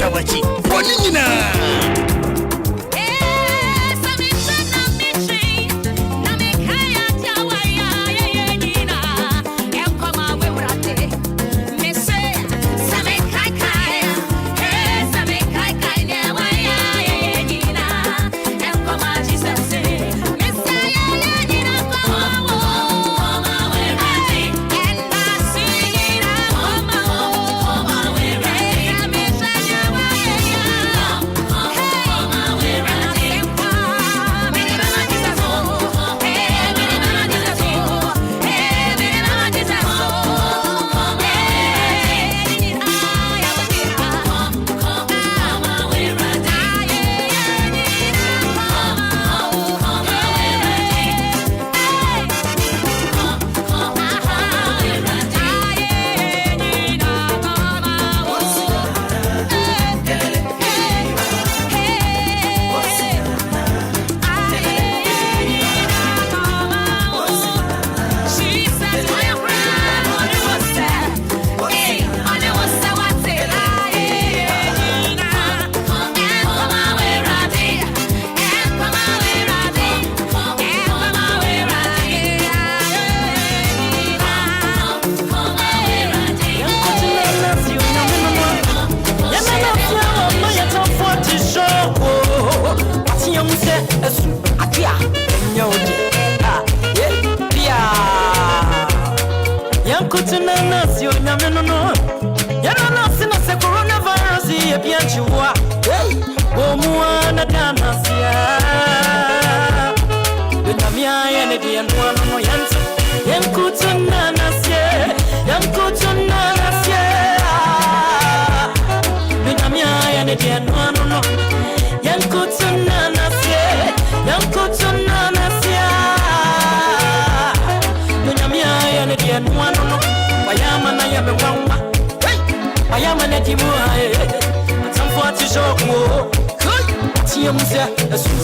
Tawachi. Bonina.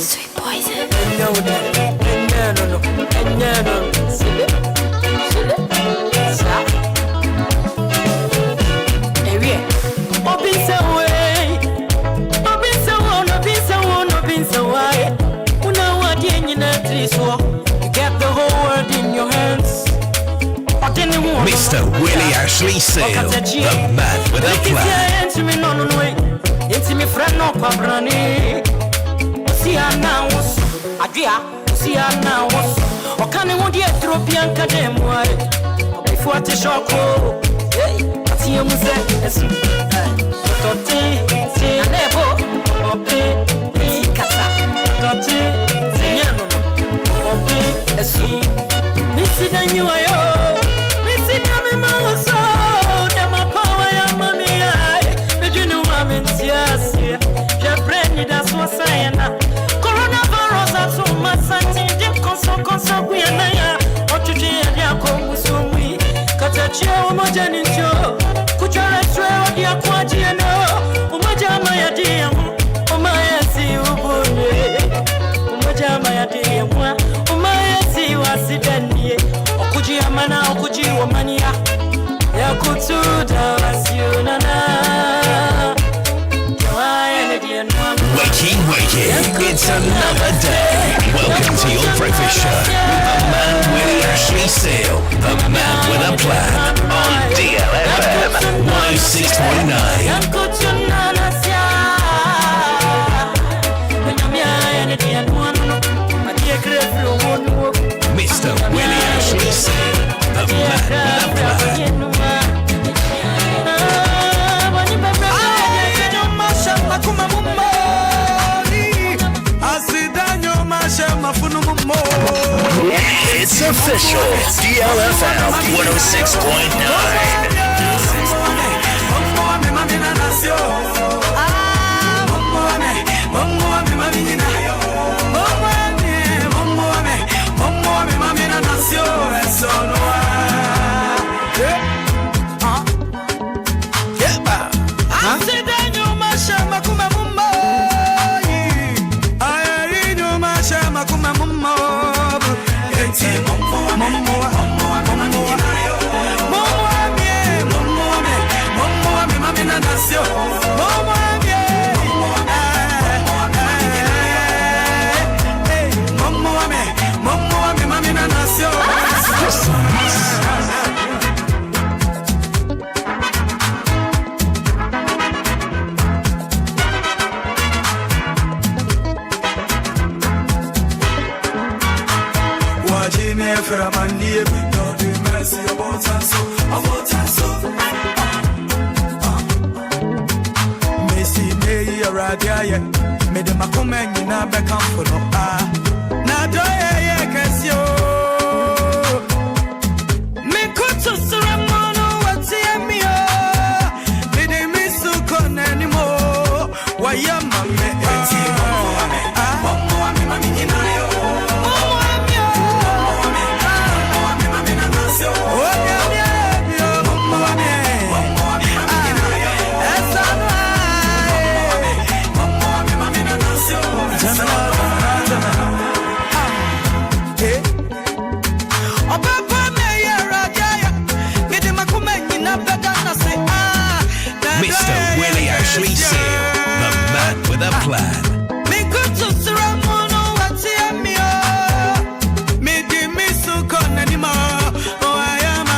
Sweet poison. Mr. Willy Ashley Sale, the man with a plan. Wakey, it's another day. Welcome to your breakfast show with the man Willy Ashley Sale, the man with a plan on DLFM 106.9. Mr. Willy Ashley Sale, the man with a plan. It's official. DLFM 106.9. Mama yeah. Me de makome nyina be kamfo no na do ye kesio me kutu suramono wati emio me de misu konanimo wayama me eti momo ame mami nyina yo momo ame mami na nasio Mr. Willy Ashley Seal, the man with a plan. Me good to Suramono, what's me? Me give me so con anymore. Oh, I am a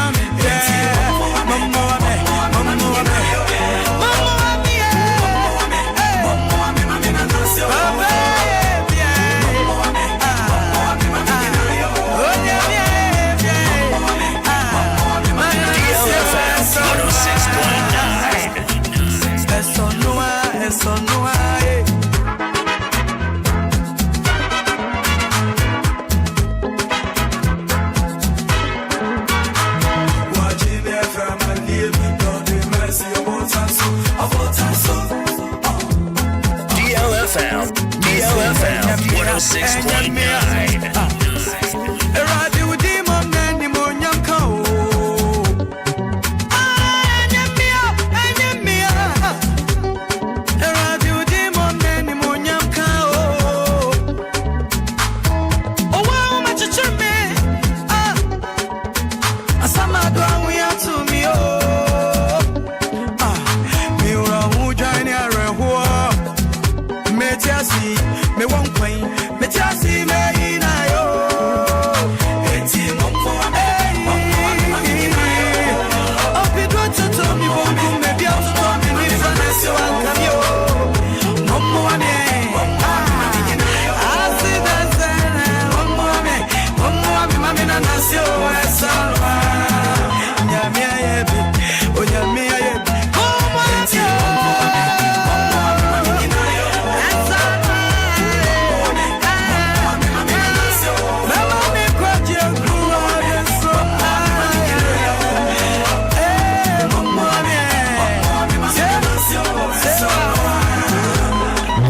so no DLFM 106.9. Me won't queen, me just see me in ayo. Eti mompo ame, up it go to me bongo me be out to me me fancy one cameo. Mompo ame, I see that sana. Mompo ame, mami na nasio esalwa. Nyami ayebi, o nyami ayebi.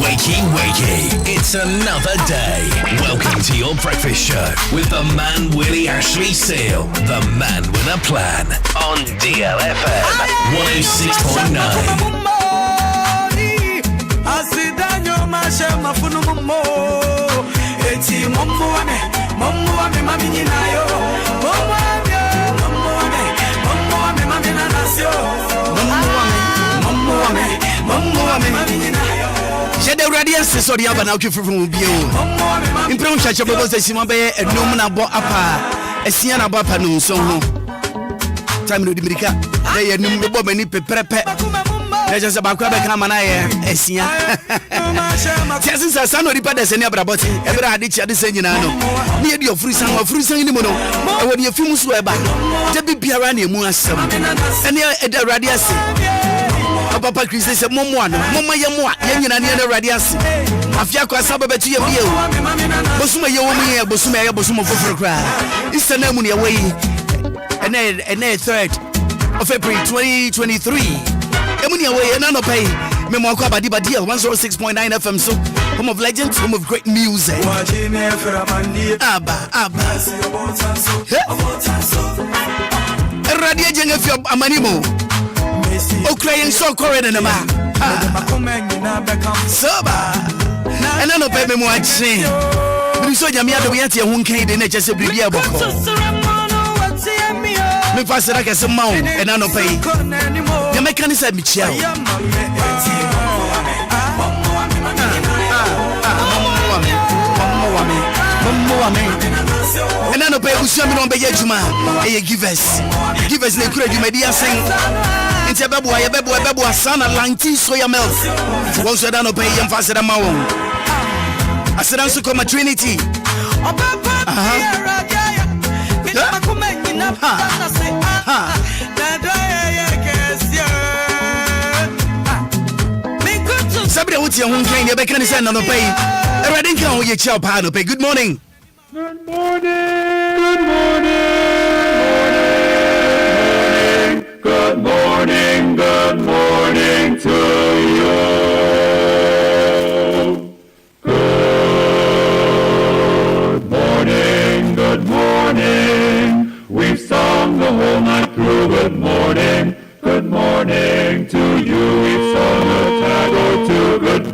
Eti Wakey, it's another day. Welcome to your breakfast show with the man Willy Ashley Seal, the man with a plan on DLFM 106.9. Shede radiance so dia bana otwe frufru bio. Impre unchache bobo se sima be enum na bo apa. Esia na bo apa no nso ho. Time no dimirika. Dey enum be bo mani peprepe. Na je se ba kwa be kan mana ye esia. Tiasin sa sa no ripa de se ne abraboti. Ebra ade chia de se nyina no. Ne ye di ofuru san ni mo no. E wo de afimu so eba. Je bi biara na emu asem. Ene e da radiance. Papa Christ say momo ano momo ye mo a ye nyina ne radiance afia kwa saba betu ye bie o bosuma ye wo mu ye bosuma foforo kra Easter na mu ne we ene 3rd of April 2023 emu ne we na no pay me mo akwa badi 106.9 FM so home of legends, home of great music. Abba Radio Jenga fi amanimo Ukraine so correct na ma. Soba. And I no pay me mo achi. Bi so nyame ado ye tie ho nkan de na chese bibia boko. Me pass that kese ma o and I no pay. The mechanism mi chia. And I no pay usia mi no be ye juma. E givers na kura juma dia sing. Inti bebo asana lanti soya milk. Once you don't pay yam faster than my own. I said I'm so come Trinity. Sabri wuti Tia Hunkain, you can send on the pay. I didn't count your child panel pay. Good morning. Good morning. Good morning. Good morning to you. Good morning. We've sung the whole night through. Good morning to you. We've sung a tag or two. Good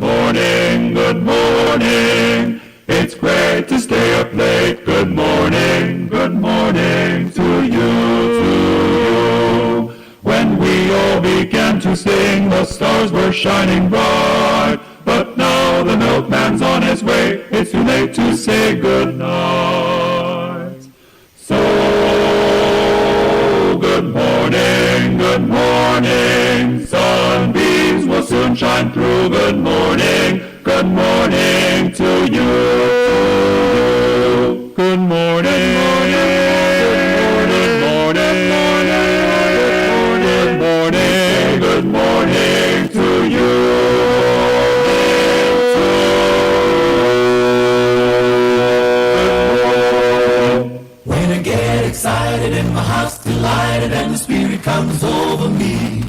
morning. It's great to stay up late. Good morning to you. When we all began to sing, the stars were shining bright. But now the milkman's on his way. It's too late to say good night. So, good morning, sunbeams will soon shine through. Good morning to you. Good morning to you. Excited and my heart's delighted and the spirit comes over me.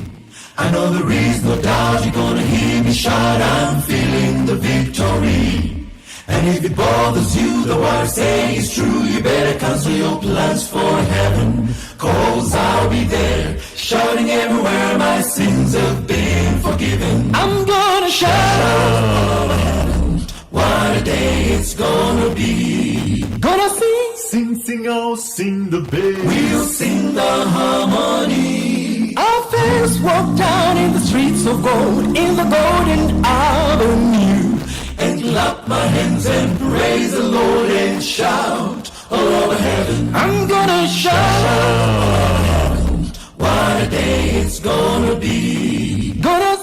I know there is no doubt you're gonna hear me shout. I'm feeling the victory. And if it bothers you, the what I say is true. You better cancel your plans for heaven, 'cause I'll be there, shouting everywhere my sins have been forgiven. I'm gonna shout all over heaven, what a day it's gonna be. Gonna sing, oh, sing the bass. We'll sing the harmony. Our friends walk down in the streets of gold, in the golden avenue, and clap my hands and praise the Lord and shout all over heaven. I'm gonna shout all over heaven, what a day it's gonna be. Gonna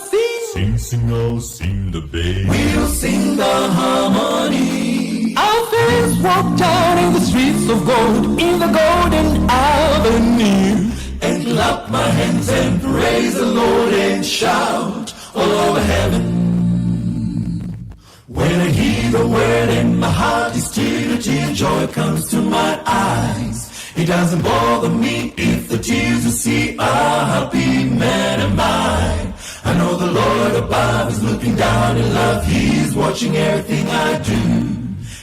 sing, oh, sing the bass. We'll sing the harmony. Our friends walk down in the streets of gold, in the golden avenue, and clap my hands and praise the Lord and shout all over heaven. When I hear the word and my heart is stirred, and joy comes to my eyes. It doesn't bother me if the tears you see are happy man am I. I know the Lord above is looking down in love. He's watching everything I do.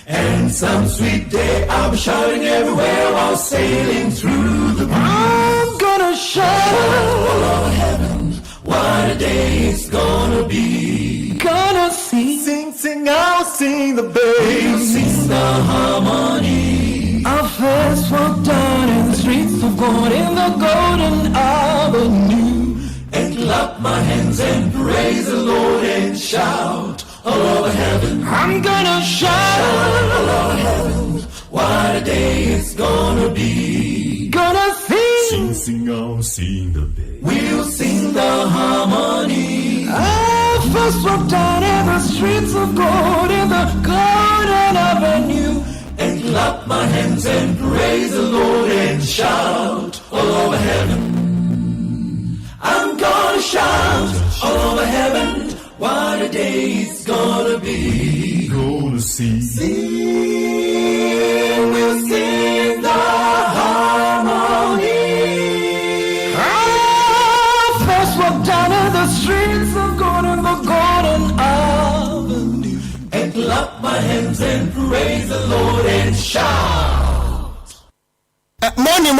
And some sweet day I'll be shouting everywhere while sailing through the blue. I'm gonna shout all over heaven, what a day it's gonna be. Gonna sing, I'll sing the bass. We'll sing the harmony. Our first walk down in the streets of gold, in the golden avenue, and clap my hands and praise the Lord and shout all over heaven. I'm gonna shout all over heaven, what a day it's gonna be. Gonna sing, oh, sing the bass. We'll sing the harmony. I first walked down in the streets of gold, in the golden avenue, and clap my hands and praise the Lord and shout all over heaven. I'm gonna shout all over heaven, what a day it's gonna be. Gonna sing, we'll sing the harmony. I first walked down in the streets of gold, in the golden avenue, and clap my hands and praise the Lord and shout. Morning,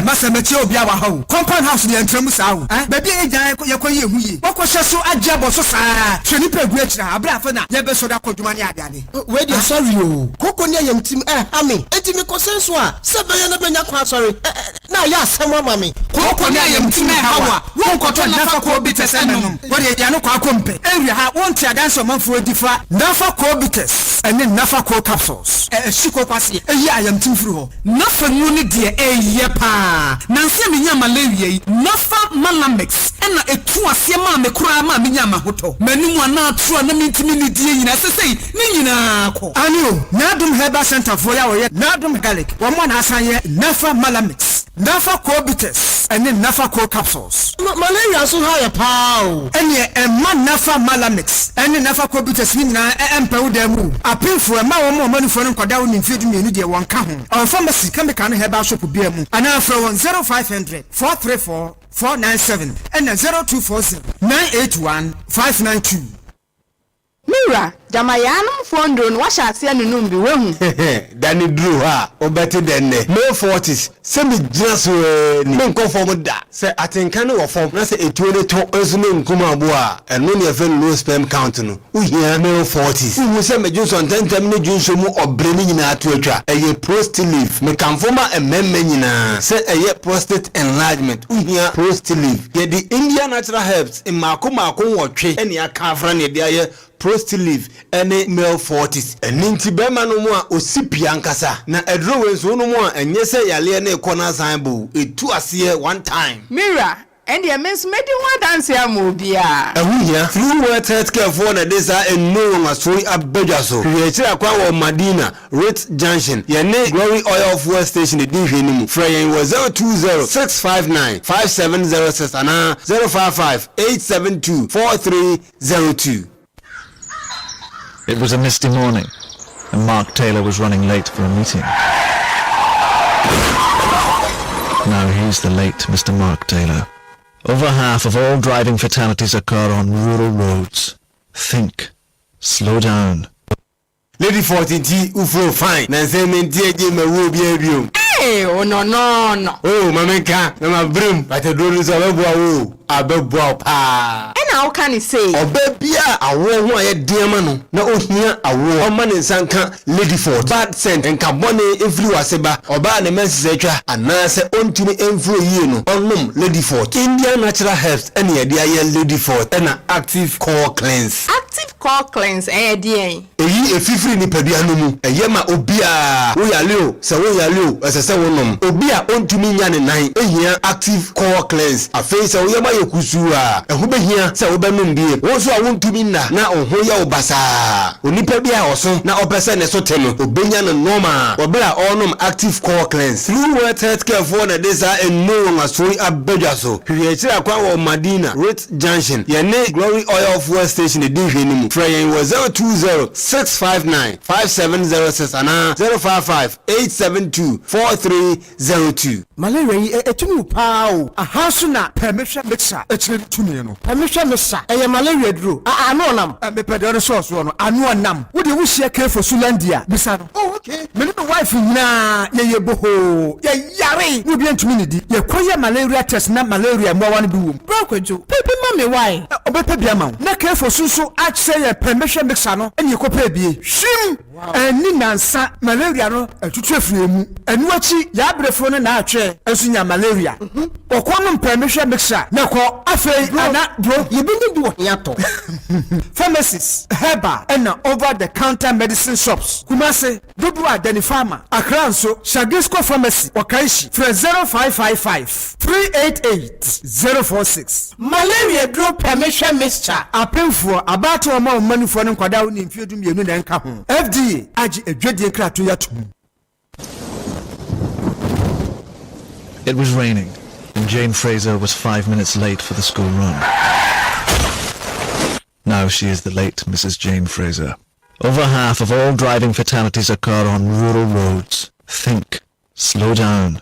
Master Obia Wɔhɔ. Compound house the entram sao. Baby agya yakɔyɛ hu yi. Wɔkɔhyɛ so agya bɔ so saa. Twene pegu akyira. Abrafo na yɛbɛ so da kɔdwuma ne adeade. We dey sorry o. Koko ne yam tim ami. Enti me kɔsenso a sɛ bɛyɛ na bɛnya kwa sorry. Na ya asɛm ama me. Koko ne yam tim hawa. Wɔn kɔtɔ nafa kɔ bites ɛnenum. Wɔde ya no kɔ akɔmpe. Ewia ha wɔn tia danso manfo difa. Nafa kɔ bites ɛne nafa kɔ capsules. Shiko kwase. Eyi ayam tim firi hɔ. Nafa nu ne de eye pa. Nansi menya malaria yi. Nafa malamix. Ɛna etu asie ma me kura ma menya mahoto. Manum ana atu na mentimi ne die nyina sesei ne nyina kɔ. Anio, Nadum Herbal Center for ya wɔyɛ Nadum Garlic. Wɔn mo na asan yɛ Nafa Malamix, Nafa Cobitus, and then nafa co capsules. Malaria so high pow. And a man nafa malamix and then nafa co bitters in emperor demu. A pay for a more money for them down in feeding me media one kahun. Our pharmacy can be can have our shop beer and now from 0500 434 497 and 0240 981 592. Mira, Jamayanum Fondon, wash out, see, and numbi won't. Danny drew her, or better than May 40s. Send me just no conform that. Say, I think I know a form, let's say a 22 Osman Kumabua, and when you're very low sperm counting. We hear May 40s. Who will send me juice on 10 minutes or bringing in our Twitter, a year prostate leaf, me conforma and memmenina. Say a year prostate enlargement. We hear prostate leaf. Yet the Indian natural herbs in Makuma Kumwa, and your cavern, dear. Prostate leaf any male 40s and ninti bema no mo a osipi ankasa na edro wenso no mo a enye se yale na ekona sanbu etu ase one time. Mira, and the men's made one dance ya Obia. Ahuya through what healthcare for na desa eno ngasoi abejaso. Hwechira akwa wo Madina Rate Junction. Ye ne Glory Oil Fuel Station e di hwenu mu. Frey was 020-659-5706 ana 055-872-4302. It was a misty morning, and Mark Taylor was running late for a meeting. Now he's the late Mr. Mark Taylor. Over half of all driving fatalities occur on rural roads. Think. Slow down. Lady 40T, ufo fine. Nanse mentiye me rubi ebium. Hey, oh no. Oh, mamenka, na ma brim, but the drone is abebwa pa. How can he say? Obia, awo ho aye diama no. Na ohia awo. Oma ne sanka Lady Ford. Bad scent and carbone influ aseba. Oba ne mense etwa anase ontumi influ yie no. Onum Lady Ford. Indian natural herbs ene ye dia ye Lady Ford. Na active core cleanse. Active core cleanse die. Eyi efifiri ni padua no mu. Eye ma obia wo yale o. Se wo yale o, esese wonum. Obia ontumi nya ne nan. Ehia active core cleanse. Afei se wo yema yekusu a. Ehu behia se wo benum bie. Wo so a wontumi na oho ya obasa. Onipa bia oso na opese ne so teno. Obenya no normal. Obra onum active core cleanse. Through what healthcare for na desa eno ngasoi abedwaso. Hwechira kwa wo Madina Rate Junction. Ye ne Glory Oil Fuel Station e di hwenu mu. Frey was 020-659-5706 ana 055-872-4302. Malaria etunu pao. Ahasu na permission mixer etunu tunu no. Permission mixer eye malaria duro. Ano nam. Me pedore source no. Ano nam. Wo de wo share care for Sulandia. Bisa no. Oh okay. Me no wife na ye boho. Ye yare. Wo bi antumi ni di. Ye koye malaria test na malaria mo wan bi wo. Bro kwejo. Pepe ma me why? Obepe bia ma. Na care for susu ach say ye permission mixer no. Eni ekopa bie. Shim. Eni nansa malaria no etutu afiri mu. Enu achi ya brefo no na atwe esunya malaria. Okwano permission mixer na ko afei ana bro yebini do yato. Pharmacies, herba and over the counter medicine shops. Kumase Dubu Adenifama, Accra so Shagisco Pharmacy, Wakaishi, Fred 0555-388-046. Malaria drop permission mixture. A painful about to amount money for them down in Fiudum Yunu and Kahun. FDA, Aji a dreading cratu yatu. It was raining, and Jane Fraser was 5 minutes late for the school run. Now she is the late Mrs. Jane Fraser. Over half of all driving fatalities occur on rural roads. Think. Slow down.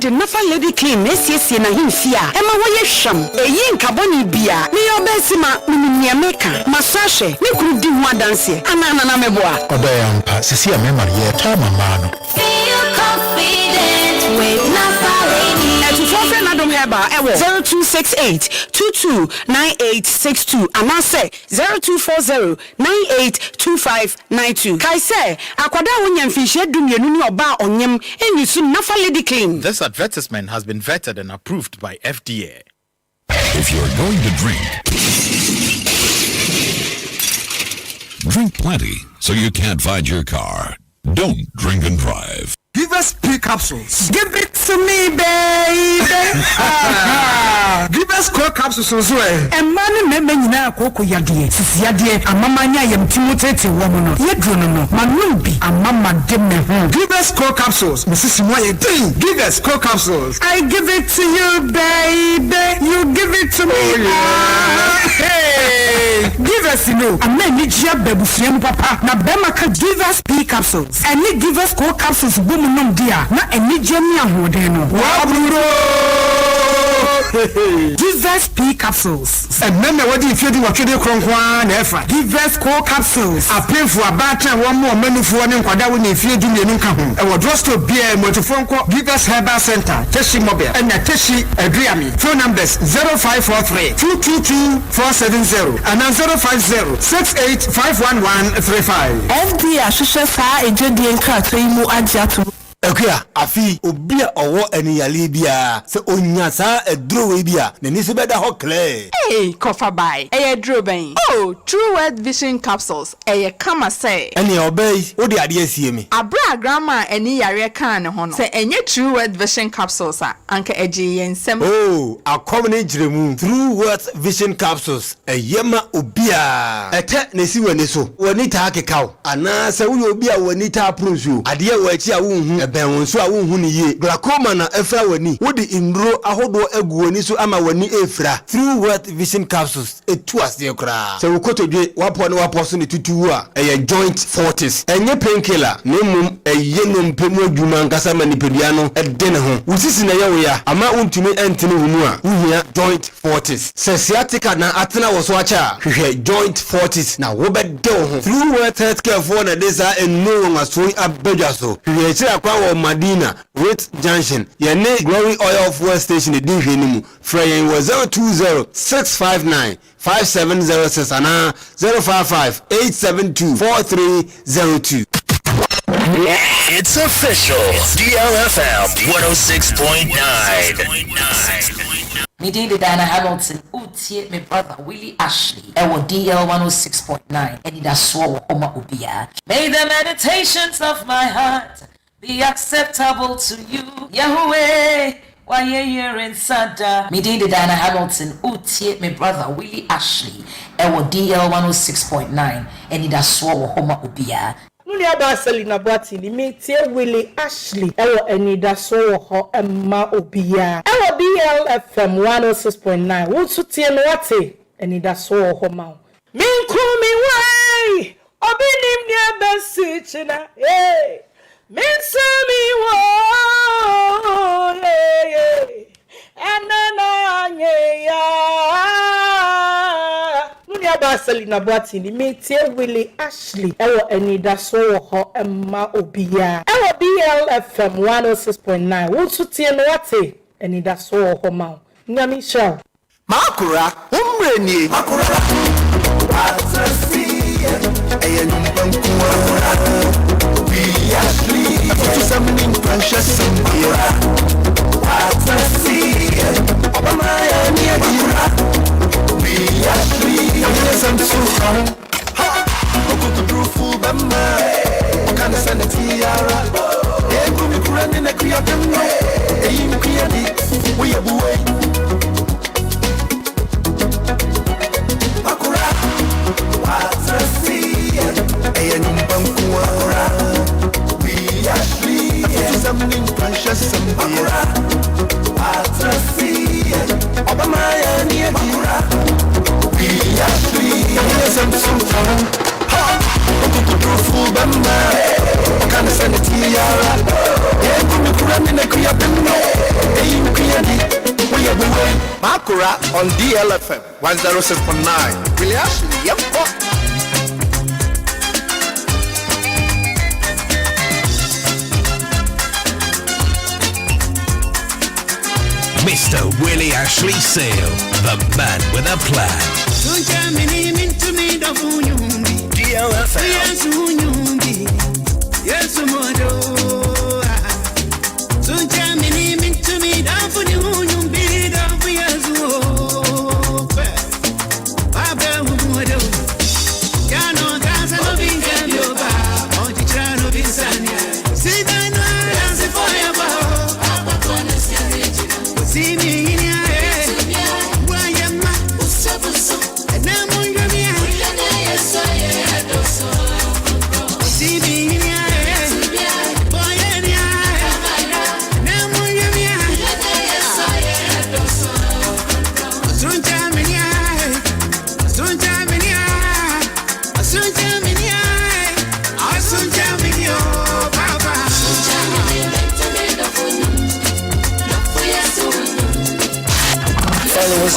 Nafa lady clean esi na himfia ema wo ye hwam eyi nkaboni bia me obesima miniameka masashe me kuru di ho adanse anana na meboa obaya mpa sisi amema ye ta mama no feel confident with Nafa lady at for na dom heba ewo 0268229862 amase 0240982592 kai say akwada wonya mfihye dumienu ni oba onyem enisu Nafa lady clean. This advertisement has been vetted and approved by FDA. If you're going to drink plenty so you can't find your car. Don't drink and drive. Give us P capsules. Give it to me, baby. Give us core capsules as well. And man, me nyina koko yade. Sisi yade. Amama nya yem timotete woman. Yedrono no. Manumbi. Amama demme ho. Give us core capsules. Mrs. Moye ding. Give us core capsules. I give it to you, baby. You give it to me. Hey. Give us no. Amma ni jia bebufiam papa. Na bema ka give us P capsules. And ni give us core capsules. Nom dia na eni jemi ahode no waburo Jesus P capsules and men what if you do what you do kronkwa na efa Jesus core capsules apenfu abata wo mo manufu ne nkwada wo na fie dumie no ka ho e wo drosto bia motofonko Jesus Herbal Center Teshi Mobile and Teshi Adriami phone numbers 0543 222 470 and 050 68 FD ashusha sa ejedi enka to imu ajiatu Ekia afi Obia owo eniyale bia se onya sa edro we bia na ni se beda ho clear. Hey, kofa bai. Eye dro ben. Oh, True World Vision capsules. Eye kama say. Eni obey, wo de ade asie mi. Abra grandma eni yare kan ne ho no. Se enye True World Vision capsules a anka eje yensem. Oh, akomne jiremu. True World Vision capsules. Eyema Obia. Ete ne si wani so. Wani ta kekaw. Ana se wo Obia wani ta pronsu. Ade wo achi a wo hu. Ben wonso a wonhu ne ye glaucoma na efra wani wodi indro ahodo egu wani so ama wani efra Through World Vision capsules etu ase kra se wokotodwe wapo ne wapo so ne tutu a eye joint fortis enye painkiller ne mum eye no mpemu adwuma nkasa manipedua no ede ne ho wusisi na yewo ya ama untumi entene hunu a wuhia joint fortis se sciatica na atena wo so acha hwehwe joint fortis na wobede ho Through World Healthcare for na desa enu ngaso abedwa so hwehwe kira kwa Madina with Junction yene Glory Oil Fuel Station di hwenimu frey was 020-659-5706 ana 055-872-4302. It's official. DLFM 106.9. Me did Diana Hamilton, Utie, my brother Willy Ashley, and DL 106.9, Anidaso Wɔhɔ Obia. May the meditations of my heart be acceptable to you, Yahweh. Why you're in Sada? Me did Diana Hamilton, Utie, my brother Willy Ashley, and DL 106.9, Anidaso Wɔhɔ Obia. Nuliaba Selina Batini, me tie Willy Ashley, Anidaso Wɔhɔ Obia. DLFM 106.9. Wotsu tie no wate, Anidaso Wɔhɔ. Min kumi wai, obinim ni abesichina, hey. Minsami wo, yeah, anana ya. Nuliaba Selina Batini, me tie Willy Ashley, Anidaso Wɔhɔ Obia. DLFM 106.9. Wotsu tie no wate, Anidaso Wɔhɔ. Nyami show. Maakora, umreni. Maakora. Artiste. Something precious, something artiste. Obama, we actually some super. Ha! Look at the proof of Bama. Can I send a tiara? Yeah, go me run in a creatum. Hey, create we are away. Maakora, artiste. Something precious, something artiste. Obama, Maakora, we actually some super. Ha! Look at the proof of Bama. Can I send a tiara? Yeah, go me run in a creatum. Hey, create we are away. Maakora on DLFM 106.9. Willy Ashley, yep. Mr. Willy Ashley Sale, the man with a plan. DLFM.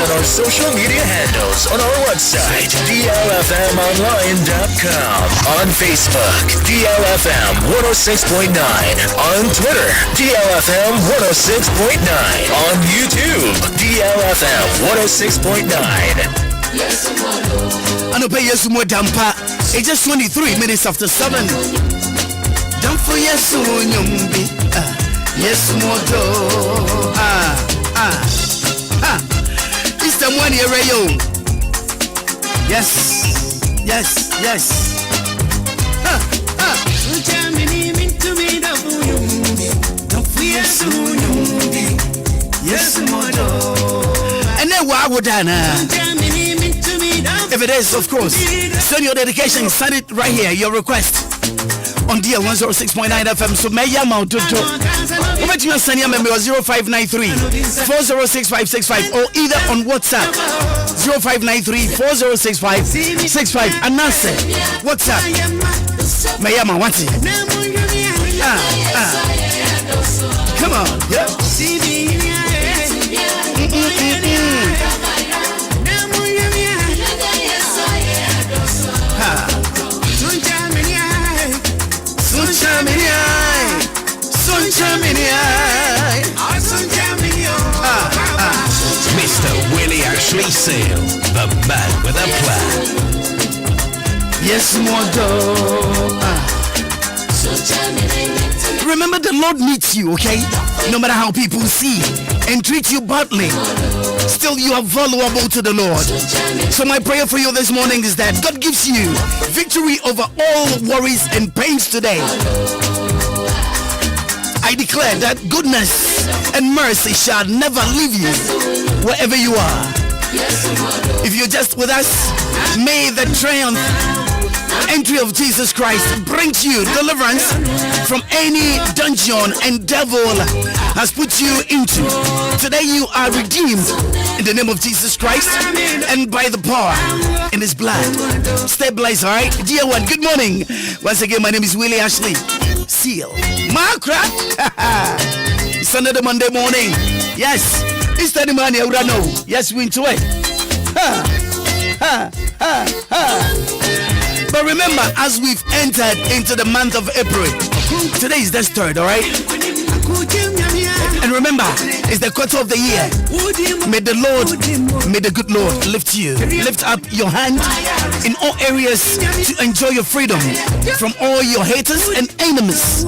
on our social media handles, on our website, DLFMonline.com, on Facebook, DLFM 106.9, on Twitter, DLFM 106.9, on YouTube, DLFM 106.9. I know pay yes more dampa. It's just 23 minutes after 7. Don't for yes nyumbi. Yes more do. It's the one here yo. Yes. Yes more do. And then why would I if it is, of course, send your dedication, send it right here, your request on DL 106.9 FM. So may you mount to over to your send your member 0593 406565 or either on WhatsApp 0593 406565 and now say WhatsApp may you mount it. Come on, yeah. Mr. Willy Ashley Sale, the man with a plan. Yes, more Remember, the Lord needs you, okay? No matter how people see and treat you badly, still you are valuable to the Lord. So my prayer for you this morning is that God gives you victory over all worries and pains today. I declare that goodness and mercy shall never leave you wherever you are. If you're just with us, may the triumph entry of Jesus Christ brings you deliverance from any dungeon and devil has put you into. Today you are redeemed in the name of Jesus Christ and by the power in his blood. Stay blessed, alright? Dear one, good morning. Once again, my name is Willy Ashley Seal. Maakora. It's another Monday morning. Yes, it's the money I know. Yes, we into it. But remember, as we've entered into the month of April, today is the 3rd, alright? And remember, it's the quarter of the year. May the good Lord lift you. Lift up your hand in all areas to enjoy your freedom from all your haters and enemies.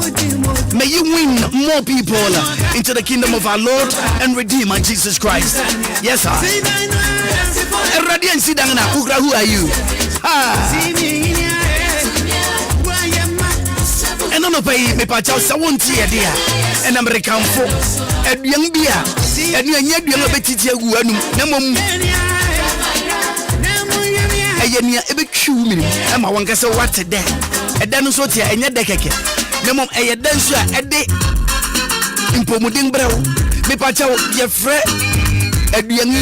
May you win more people into the kingdom of our Lord and Redeemer Jesus Christ. Yes, sir. Who are you? And on the pay me pachas I won't see a dear and American folk and young beer and you yet you know betty a bit chew and my one can say what today a dinosaur and yet decake no a dancer a day in Pomuding Brow me pacha your friend and young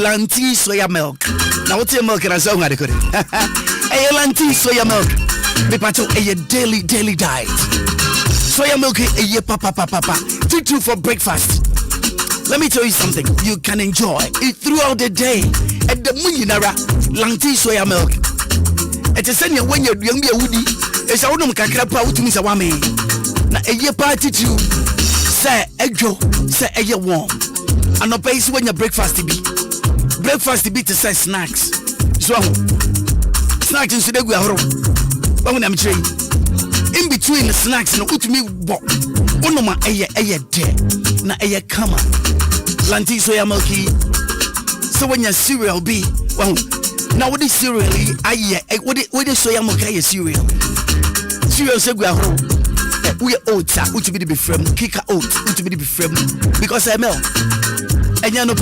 lanty soya milk. Now what's your milk and I saw how to could it a lanty soya milk. Me pacho a daily diet. Soya milk a ye papa. Two for breakfast. Let me tell you something. You can enjoy it throughout the day. At the Munara, Lanti soya milk. At the senior when you're young, woody. It's a woman can crap out to Miss Awame. Now a ye party to say a joe, say a ye warm. And no pace when your breakfast to be. Breakfast to be to say snacks. So snacks in Sudan. When I'm trained in between the snacks and what me walk one of my dead na kama lanti soya milky. So when your cereal be well now what is cereal what is soya milky cereal say we oats to be the from kick out to be the from because I milk and you know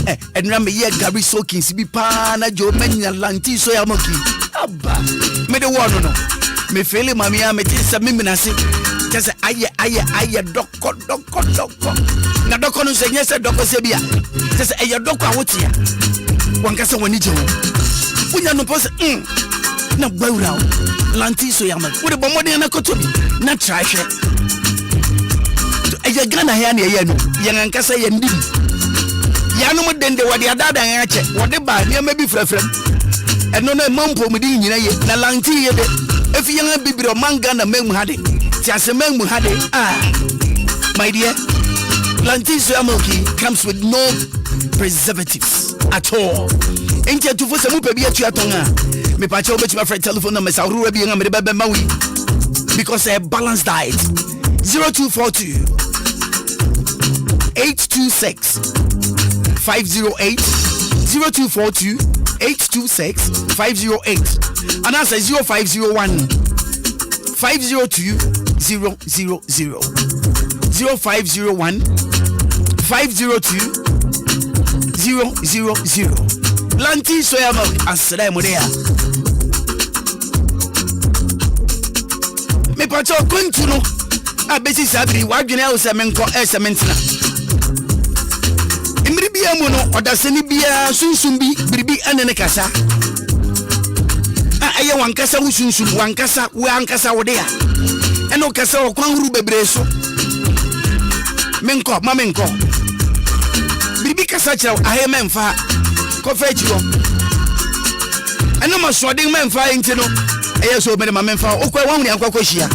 and remember here Gary soaking be pana jo menya lanti soya milky. Me the one no me feel mami a me tisa mimi na se just aye doko na doko no se nyese doko se bia just aye doko awotia wanka se wani je unya no pose na gbawura lanti so yama we the bomode na kotobi na try hwe aye Ghana here na ye no ye nka se ye ndim Yanom dende wade adada yache wade ba ne ma bi frafram eno na mampo mudi nyina ye na lanti ye de efi yan bibiro manga na memu hade ti asememu hade my dear lanti so amoki comes with no preservatives at all enti to for se mu pa bi atu atonga me pa che obetuma friend telephone number sa rura bi yan me be mawi because a balanced diet 0242 826 508 0242 826 508 and that's 0501 502 000 0501 502 000 Lanti soya milk asra mo dia me pacho kuntu no abesi sabri wadwene o semenko sementina imri bia mu no odaseni bia sunsun bi biribi anene kasa aye wankasa wusunsun wankasa wode ya eno kasa okwan huru bebre so menko biribi kasa kira ahe memfa kofa chiwo eno masodin memfa enti no eye so mere memfa okwa wanhuni akwakwa hia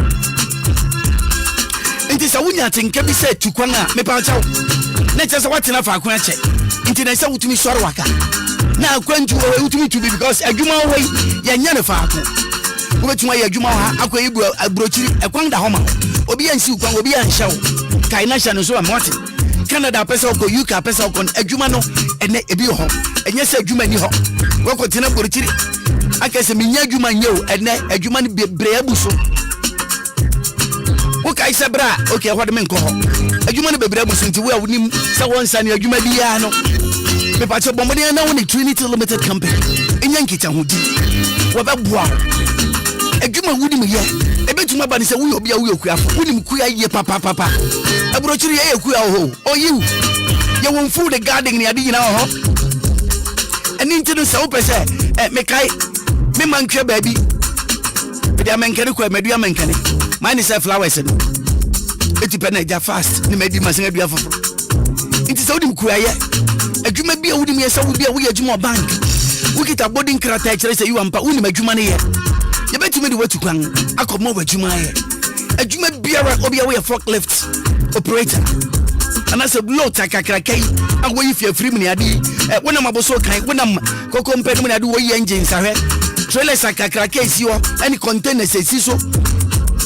enti sa wunya tenka bi se tukwan a mepa chawo na chese watena fa akwa che enti na se wutumi soro waka na akwantu o wutumi tubi because adwuma wo ya nya ne fa akwa wobetuma ya adwuma ha akwa ibu abrochiri ekwan da homa obi ansi ukwan obi anhyawo kai na hya no so amwate Canada pesa ko UK pesa ko adwuma no ene ebi ho enye se adwuma ni ho wako tena abrochiri akase minya adwuma nyew ene adwuma ni bebre abuso okay sabra okay what men ko ho adwuma ne bebre abuso nti we awunim se wonsa ne adwuma biya no me pa che bomode na woni Trinity Limited Company enya nkicha hodi wo beboa adwuma wudim ye ebetuma ba ne se wo obi a wo kuafo wunim kuya ye papa abrochiri ye kuya ho oyiw ye won food the garden ne ade nyina ho eni nti no se wo pese me kai me mankwe baabi be amankane ko medua mankane mine say flowers no eti pe na ja fast ni medi masen adua fofo enti se wodim kuya ye adwuma bia wodim ye se wo bia wo ye adwuma bank wikita boarding krata kire se you ampa wonim adwuma ne ye ye betumi de watukwan akomo adwuma ye adwuma biara obi a wo ye forklift operator anase blow takakra kai awo yi fia free mini adi wona maboso kan wona koko mpenu mini adi wo yi engine sahwe trailer sakakra kai si ho any container sesi so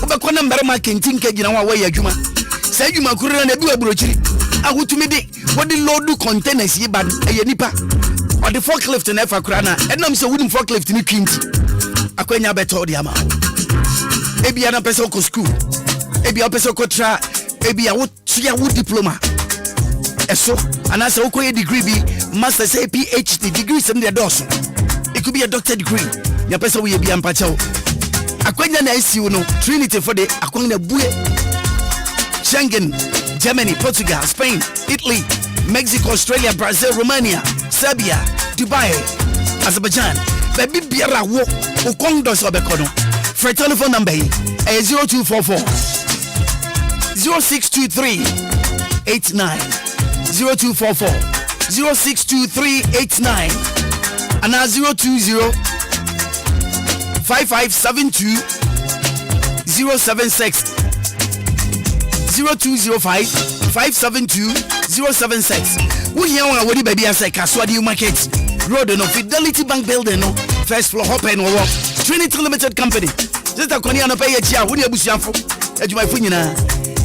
obekọ na mbere marketing ka gina wa ya adwuma sa adwuma kurira na bi wa brochiri ahutumi de wodi load containers yi ba eye nipa or the forklift na fa kura na enam se wooden forklift ni twinti akwanya beto de ama ebia na pese ko school ebia pese ko tra ebia wo tia wo diploma eso anase wo koye degree bi master say PhD degree sem de doso it could be a doctor degree ya pese wo ye bia mpacha akwanya na ICU no Trinity for the akwanya buye Schengen, Germany, Portugal, Spain, Italy, Mexico, Australia, Brazil, Romania, Serbia, Dubai, Azerbaijan. Baby biara wo ukondo so bekono. For telephone number 0244 0623 89 0244 0623 89 and 020 5572 076 0205 572 076. We here on our baby as a Kaswadi market road no Fidelity Bank building no first floor hop and walk Trinity Limited Company. Just a Konya no pay a chia, we abusiafo. Ejuma funyina.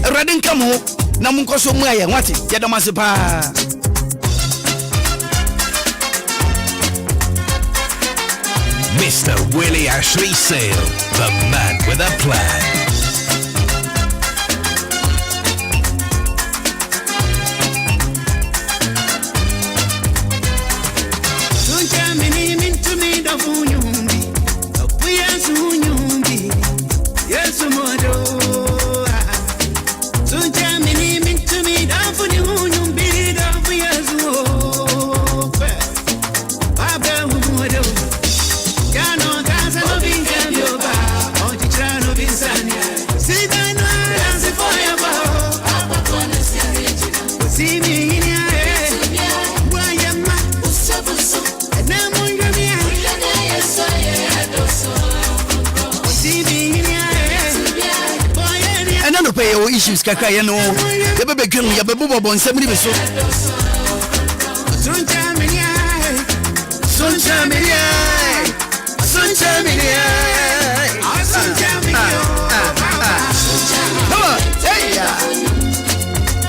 Radin kamo na munko so mu aye wate. Yedamase pa. Mr. Willy Ashley Sale, the man with a plan. Sanya pay your issues kaka you know you be begin you be bobo bon semri be so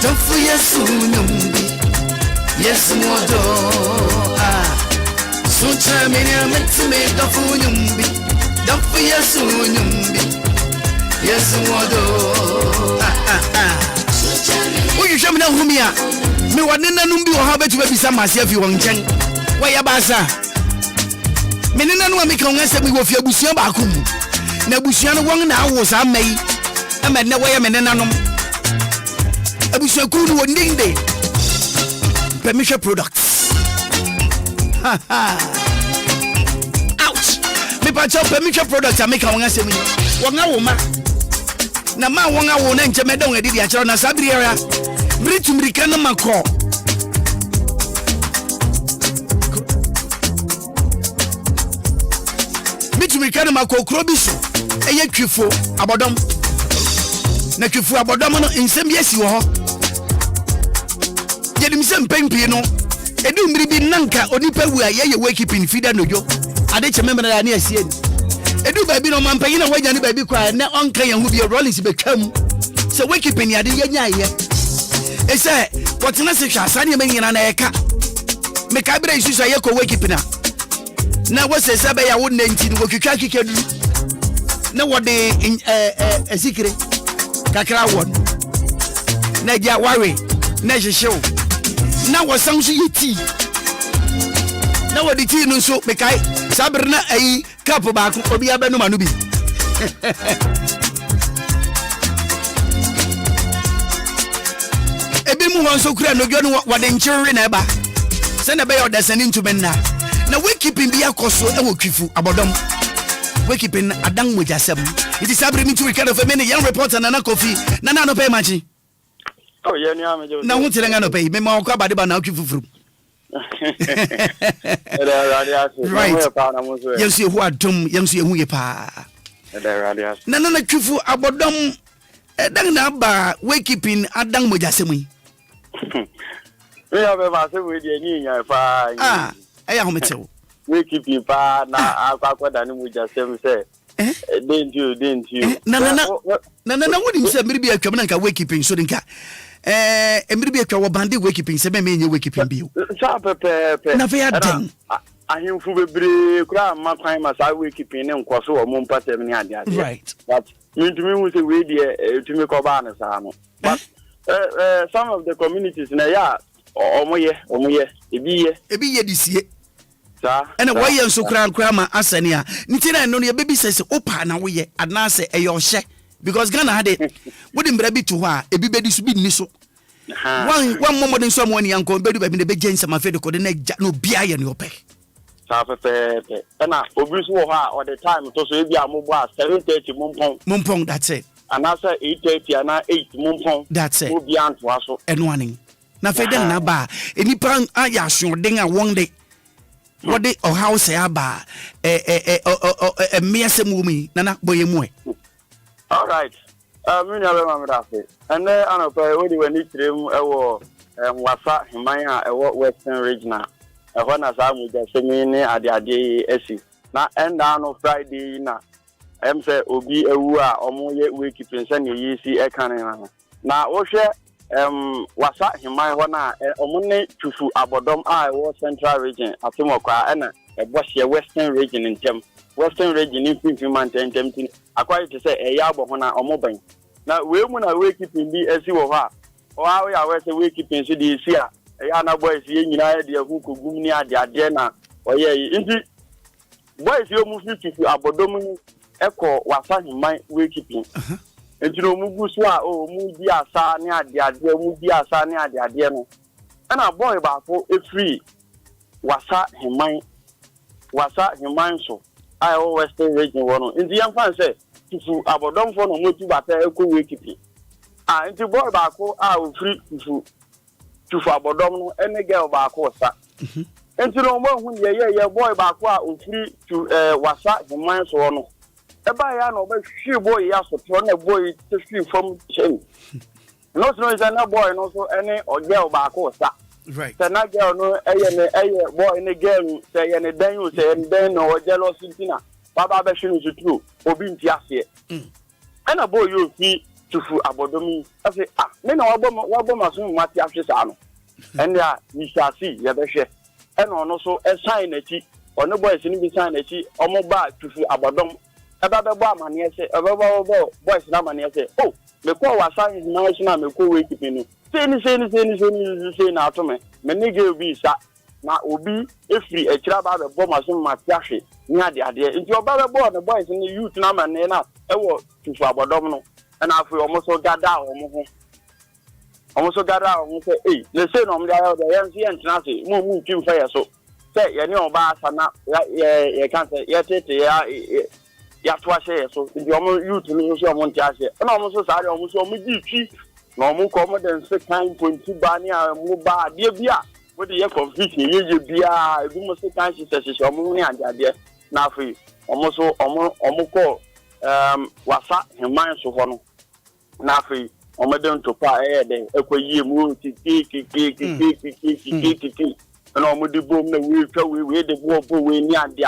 don't for yes yes modo suncha menia metme don't for yes yes modo you show me na humia me wane nanum bi wo ha betu ba bisa mase afi won nchen wa ya basa me ne nanu ameka won asem wo fi abusuan ba akom na abusuan won na awo sa mai ama ne wo ya me ne nanum abusuan ku no ndinde permission products ouch me pa cho permission products ameka won asem won awo ma na ma won awo na nche me don edi a chero na sabri area britumrika na mako britumrika na mako krobiso eye twifo abodom na twifo abodom no nsem yesi wo ho yedim se mpempi no edu mmiri bi nanka onipa wu a ye wake keeping feeder nojo ade chememra ya na asie edu ba bi no mampanyi na wanya ne ba bi kwa na onka yan hu bi rollins betwam se wake keeping ade yanya ye ese wotena se hwa sane me nyina na eka me ka bra isu so ye ko wake keeping na wo se sabe ya wo nenti no kwitwa kikedu na wode esikire kakra won na dia ware na hwehwew na wosan so yeti na wode ti no so me kai sabre na ayi cup ba ko obi abenu manu bi ebi mu won so kura no dwo no wode nchirre na eba se na be your descending to men na we keeping bi akoso e wo twifu abodom we keeping adan mojasem it is sabre mi to kind of a many young reporter na kofi na no pay machi oh yeah ni amejo na hu tire nga no pay me ma ko abade ba na twifufuru right yes you who adom yes you hu ye pa na twifu abodom edan na ba we keeping adan mojasem yi we have ba se we die ni nya pa eya hometew we keeping pa na akwakwada ni mojasem se didn't you na wodi se mmiri bi atwam na nka we keeping so nka mmiri bi atwa wo bande we keeping se me nye we keeping bi o sa pepe na fe adan ahemfu bebre kura makwan ma sa we keeping ne nkoso o mo mpatem ni ade right but mintumi hu se we die tumi ko ba na sa no but some of the communities na ya omoye ebi ye disie ena woye nso kra ma asane a ntina no ye bebi sese opa na woye anase eyoshe because Ghana had it wodi mbra bi to ho a ebi bedi so bi ni so one moment nso mo ani anko bedu ba bi ne be gensa ma fedo ko de na no bia ye ne opek sa pepe ena obi so ho a all the time to so ebi amogbo a 7:30 mumpong that's it anasa 8:30 ana 8 mumpong that's it obi anto aso enwani na feden na ba enipa aya asoden a won de what they or house aba me asem wumi nana boyemu all right me nya be mamrafe and then anopa we dey when itrem ewo wasa himan a ewo western regional eho na sa mu jasemi ni ade esi na end no Friday na say obi ewu a omo ye we keeping say ne yisi e kan na wo hwe wasa himan ho na omunne tufu abodom a wo central region atimokwa na ebohye western region ntem western region in Finland ntem akwai to say eya abo ho na omoban na we mu na we keeping bi esi wo ha o ha ya we say we keeping so di esi a eya na boys ye nyina de hu kogum ni ade na oye nti boys yo mu tufu abodom ni eko wasa himan we keeping entino mugu so a mu di asa ni ade mu di asa ni ade no na boy ba fo free wasa himan so I western region wono ndi yan fan say tufu abodom fo no motu bata eko we kipi nti boy ba ko free tufu abodom no ene girl ba ko sa entino mo hu ye boy ba ko free to wasa himan so no eba ya no be hwe boy ya so tro na boy te hwe from chen no so is na boy no so any girl ba ko sa right say na girl no eye boy ne girl say ye ne dan you say dan no jealous ntina baba be hwe no so true obi nti ase ana boy you fi tufu abodomi ase me na wabo maso mati afse sa no and ya we shall see ye be hwe eno no so e sign na chi ono boys ni bi sign na chi omo ba tufu abodom eba be bo amane se eba bo boys na amane se oh me ko wa sign national me ko we keeping no say na to me nige obi sa na obi efri ekira ba be bo maso mati ahwe ni ade nti oba be bo no boys ni youth na amane na ewo tufu abodom no na afi omo so gada omo ho say eh le say no mda ya de yan si entina se mu twim fa ye so say ye ne oba asa na ye kan say ye tete ya to ase ye so ndi omo youth ni so omo nti ase na omo so sare omo so omo di twi na omo ko omo den se kan ponti ba ni a mu ba de bia wo de ye confusion ye bia ebi mo se kan se omo ni ade na afi omo ko wasa heman so ho no na afi omoden to pa de ekwayi mu kiki na omodi bom na we twa we de bo we ni ade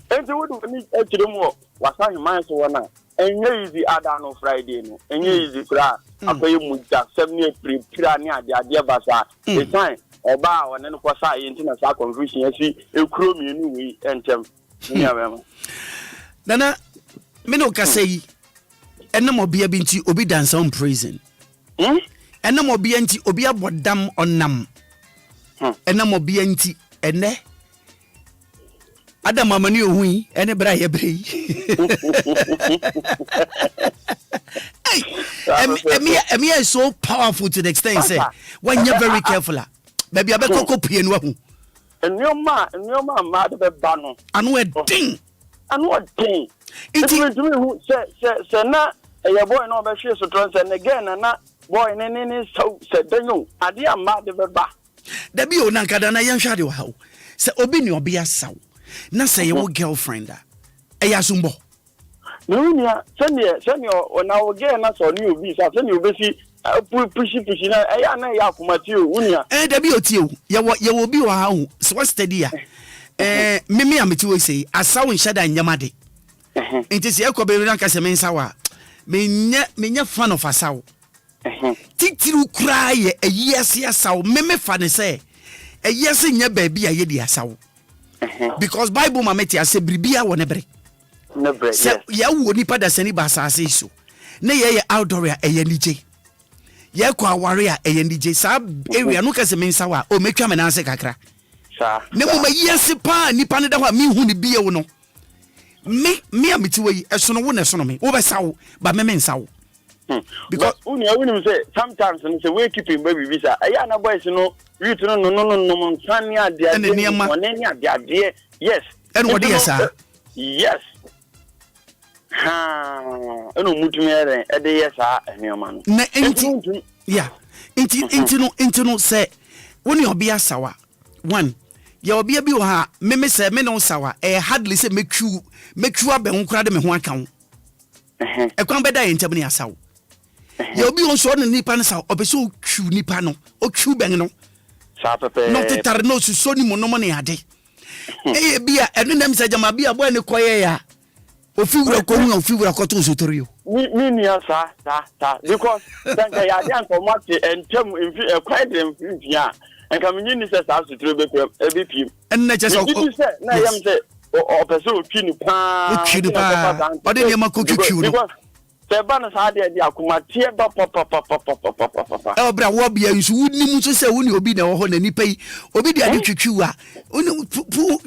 enti wo do ni ekire mu wasa heman so wona enye easy ada no Friday no enye easy kra akoyi mu ja 7 prepare ni ade basa the time oba wona no kwasa yenti na sa confusion asi ekuro mienu we entem ni abema nana me no ka sei enam obia bi nti obi dansa on prison enam obia nti obi abodam onam enam obia nti ene adam amani ohui ene bra ye brei emi is so powerful to the extent say when you're very careful baby abekoko pie no ahu enoma ma de be ba no anu edin Inti who say na a boy no be share so trans and again na boy ne so said no ade amma de beba da bi o na nkada na yan hwade wa hawo se obi ni obi asaw na say your girlfriend e ya sumbo no nia sene o na o ge na so ni obi sa sene obesi pushi na e ya na ya komati o unia da bi o tie o ye wo bi wa hawo so what steady a mimi ameti we say asaw nhyada nyamade enti se ekobe na ka se mensawa menya fan of asaw titiru kra ye ayese asaw meme fan se ayese nya ba bi aye di asaw because bible mameti ase bribia wo nebre se ya wo nipa da sani ba asase so ne ye outdoor ya eye nije ye kwa aware ya eye nije sa area no ka se mensawa o metwa me na ase kakra ne mo mayese pa nipa ne da ho mi hu ne bie wo no me amiti we esono wo na esono me wo be sawo ba me nsawo because uni say sometimes say we keeping baby visa aya na boys no you to no tani ade ade yes and what yes sir yes eno mutumi ere ede yes enioma no na enti yeah enti no say woni obi asawa one ya obia bi wo ha me se me no sawa hardly say meku abehun kura de me ho aka wo ekwan beda ye ntem ne asawo ya obi won so no nipa ne sawo obeso oku nipa no oku ben no sa pepe no tetare no so ni mono ne ade bia eno nam se jama bia boy ne koye ya ofiwura ko hu ofiwura ko to so toriyo mi ni asa ta because thank ya de anko mate entem quite dem fia enka menyi ni se sa sutro be piem enna che so na yam se o person o twini pa o de ma ko twitwi no se ba na sa de akoma tie ba pa e obra wo bia nsu wuni mu so se wuni obi na wo ho na nipa yi obi de ade twitwi a uni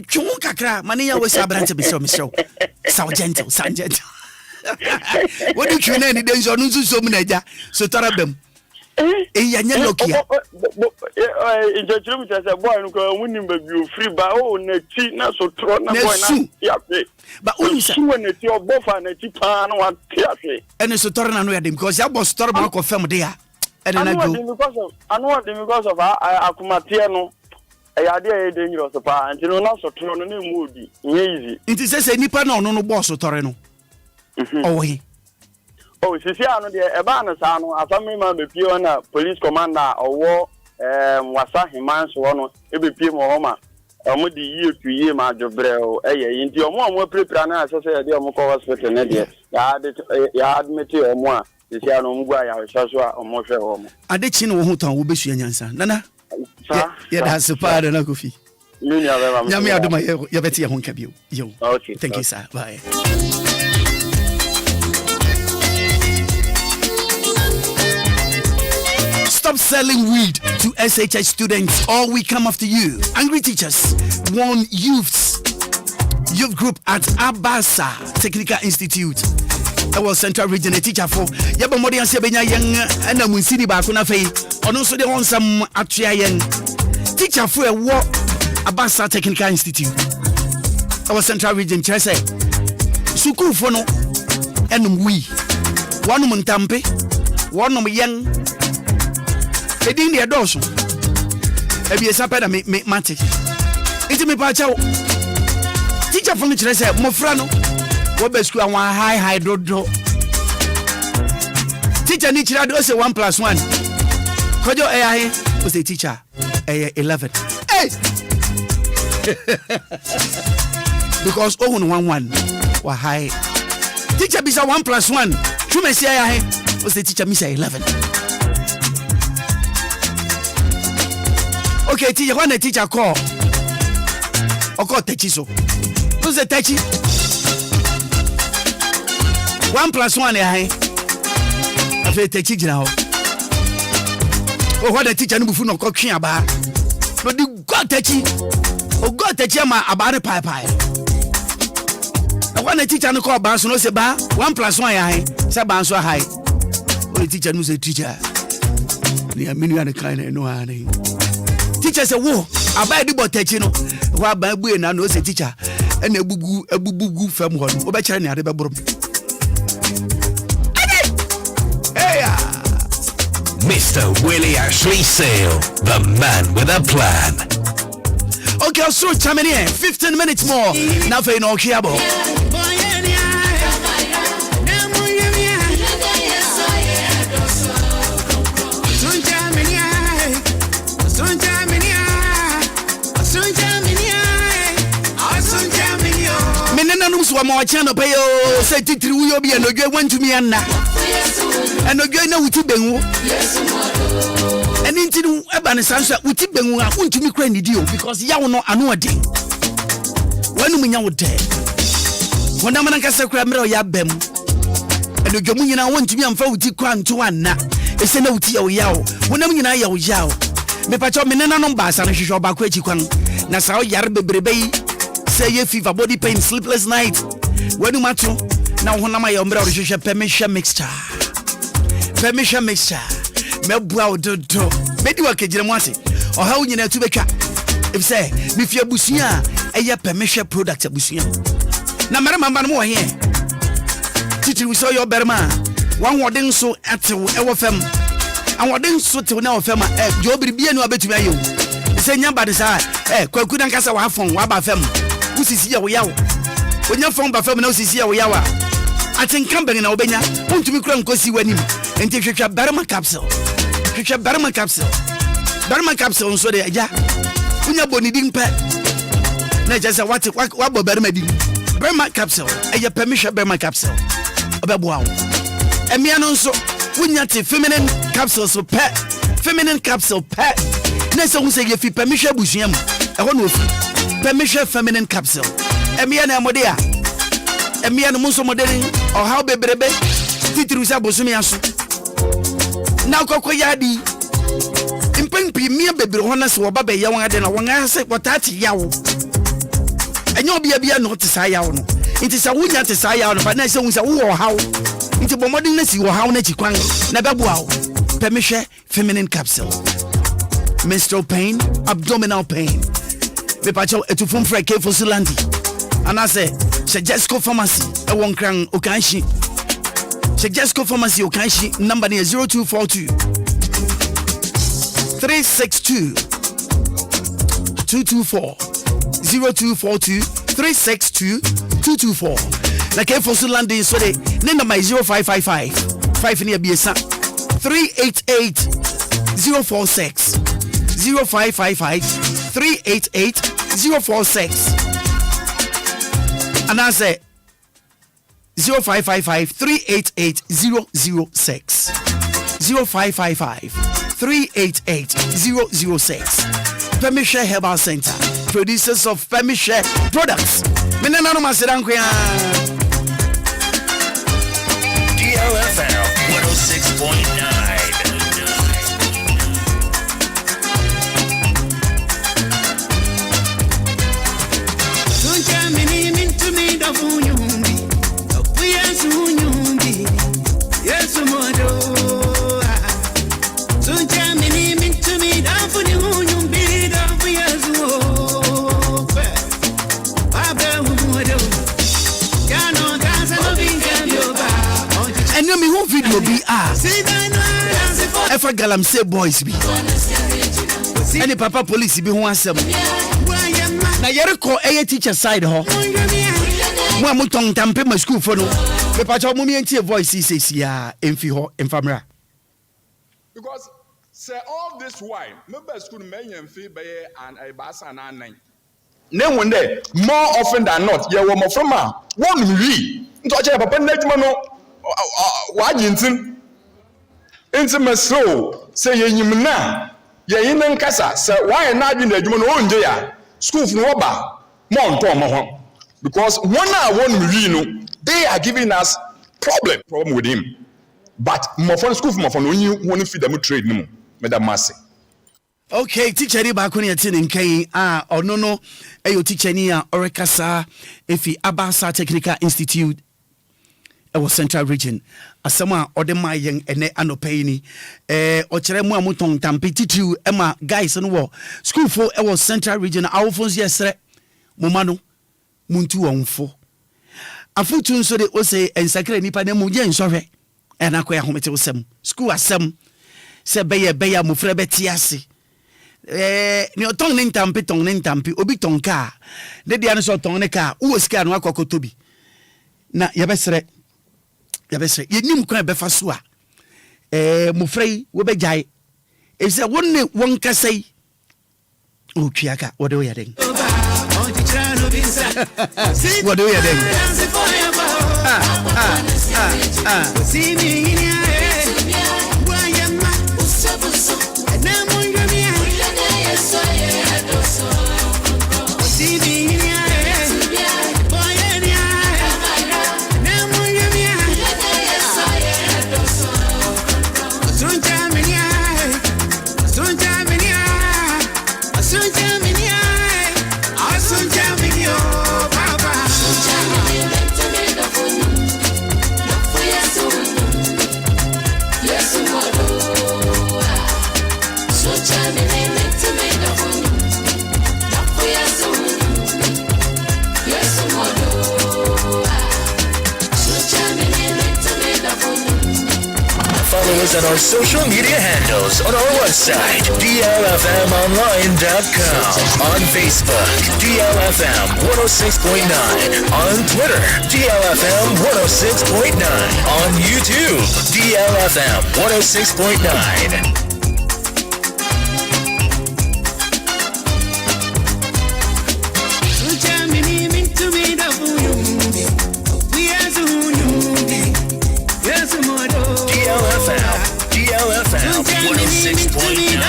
twon kakra mane ya wo sa brante be so so gentle what do you need den so no so mu na ja so tarabem ya nya lokia injection say boy no ko wuni ba bi free ba o na ti na so tro na boy na ya pe ba uni sa na ti obofa na ti pa na wa ti afi ene so tor na no ya dem because ya boss tor ma ko fam de ya ene na go because of akumatie no ya de e dangerous pa until no so tro no na mu odi easy it is say nipa na ono no boss tor no Oh, he. Oh, she see, I know the Ebana Sano, a family man be pure police commander or war, Wasa, Himans, one, every P. Mohoma. Omo di year to year ma jobrel inti omo prepare na so say dey omo ko hospital na dey ya admit omo a dey say no mgwa ya so a omo hwe omo adechi no ho tan wo besu anyansa nana ya da super na kofi nyame adoma ya beti ya ho nka bio yo okay thank you sir bye. Stop selling weed to SHH students or we come after you. Angry teachers warn youth group at Abasa Technical Institute. I was Central Region a teacher for Yabamodi and Sebenya Young and a Munsini Bakuna Fay. On also they want some Atria Young teacher for a war Abasa Technical Institute. I was Central Region Chese Suku Fono and we one Muntampe, one young. Edin de adoso ebi esapeda me mate enti me pa chawo teacher for me kire say mofra no wo be school awon high dodo teacher ni kire do say 1 + 1 kojo ahe o say teacher 11 hey because ohun 1 wa high teacher be say 1 + 1 chume say ahe o say teacher me say 11. Okay, teacher, when the teacher call, or call Techi so. Who's the Techi? 1 + 1, eh? I feel Techi now. Oh, what the teacher no bufu no call King Aba. But the God Techi, oh God Techi ma about the pie. And when the teacher no call Banso no say ba 1 + 1, eh? Say Banso high. Oh, the teacher no say teacher. Ni aminu ya kind no honey. Teacher say wo abai di botechi no wa ba bu na no say teacher na ebugu fam ho no obekere ne ade bebrom hey Mr. Willy Ashley Sale, the man with a plan. Okay, so chamani 15 minutes more now for no kiabo. So my channel pay say titri we obi and ogwe want to me anna and ogwe na wuti benwu and intinu eba ne sanso wuti benwu a untumi kra nidio because yawo no ano ode wanu munya wo de wona mana kasa kra mre ya bem and ogwe mu nyina wontumi amfa wuti kwa nto anna ese na wuti yawo wona mu nyina yawo me pacho me nena no baasa no hwehwe oba kwa chikwan na sa o yare bebrebe yi say ye fever, body pain, sleepless night. When you matter now, when am I umbrella permission mixture? Permission mixture. Me brow do. Maybe you can get or how you know to be cat. If say, if you're busia, a year permission product busia. Now, Madam more here. Titi, we saw your better man. One wording so at DLFM. And what then so to now, Fema, you'll be no bet to me. Say, nobody's eye. Couldn't cast our phone, Wabba Fem. Who's here? We are. When you're from Buffalo, no, here we are. I think company in Obia. Want to be crowned because you went in and take your Barama capsule. Take your Barama capsule. Barama capsule, so there, yeah. When you're bonny ding pet. Not just a what Barama ding. Barama capsule, and your permission Barama capsule. About wow. And me and also, when you're feminine capsules for pet, feminine capsule pet. Next one say if you permission Bushiam, I want to permission feminine capsule. Emiana Modea, Emiana Muso modeling, or how baby Titrusa Bosumiasu. Now Cocoyadi Impempi, me baby honest or Baba Yawan than a one answer what that's yaw. And you'll be a not to say yawn. It is a winner to say yawn, but next one is a war how into bombardiness you or how net you can never wow. Permission feminine capsule. Menstrual pain, abdominal pain. The patch of a from Frake for Sulandi. And I say, Sejesco Pharmacy, a one crown Okanshi. Sejesco Pharmacy Okanshi, number near 0242 362 224 0242 362-224. Na ke for so landing so de ne number 0555 5 ne abiesa 388-046 0555-388-046 and I say 0555-388-006 0555-388-006 Permission Herbal Center, producers of Permission products. Menano Maseranquia DLFM 106.9. And you me who video be Efa Galamsey boys be any papa police be who ansem na yere ko eye teacher side ho mo amuton tampe ma school for no me pa cha mo mi entie voice says ya emfi ho emfamra because say all this why member school men emfi be and I basa na 9 name one day more often than not ye wo mo from a won wi nto che papa na adwuma no wa jintin intima so say ye nyim na ye yin nkasa say why na adwuma adwuma no onje ya school no oba mo nto mo ho because one a won wi no they are giving us problem with him but mo for school mo for no nyi won feed them trade no madam masse. Okay, teacher ni ba ko ne yete nkan ono no eyo teacher ni a orekasa efi Abasa Technical Institute our Central Region asama odema yen ene anopai ni o kire mu amuton tampetitu ema guys no wo school fo our Central Region awofo yesre moma no muntu wonfo afutu nso de o say ensakra nipa na mu je nsohwe ena ko ya homete wosem school asem se beye mufre beti ase ni otong ne ntampi obi tonka de dia no so tong ne ka wo sika no akokoto bi na yebesre yenim kwa befa so a mufrei wo bejai e se wonne won kasai o twiaka wo de wo yaden wo de wo yaden see me in here why am I and I'm on your see me in here boy and Follow us on our social media handles on our website, DLFMonline.com, on Facebook, DLFM 106.9, on Twitter, DLFM 106.9, on YouTube, DLFM 106.9. DLFM 106.9.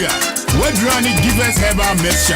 Nigeria. What Granny give us herbal mixture?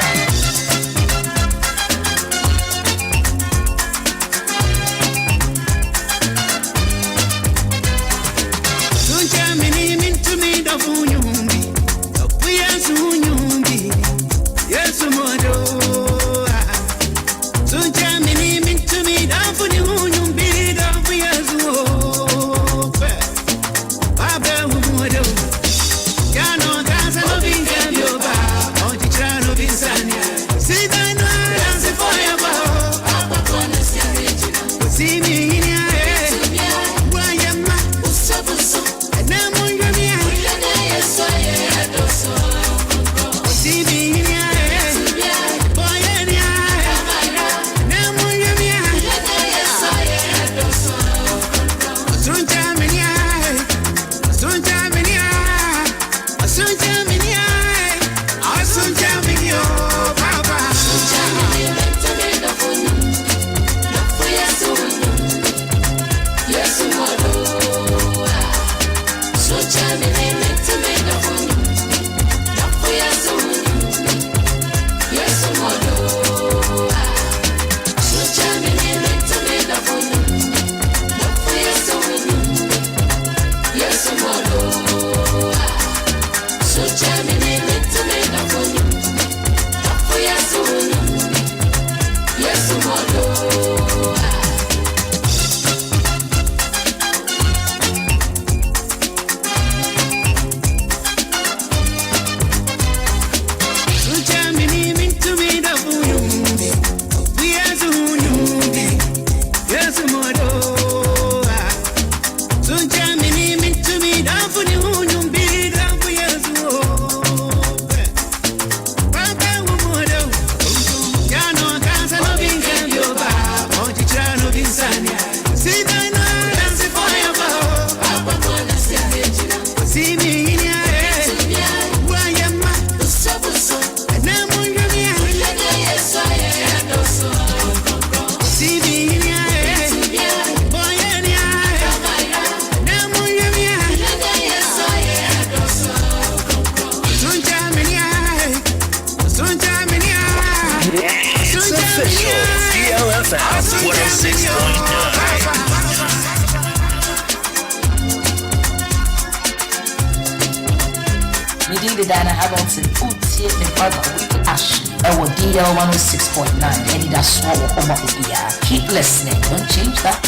DL 106.9 Anidaso Wɔhɔ Obia. Keep listening, don't change that.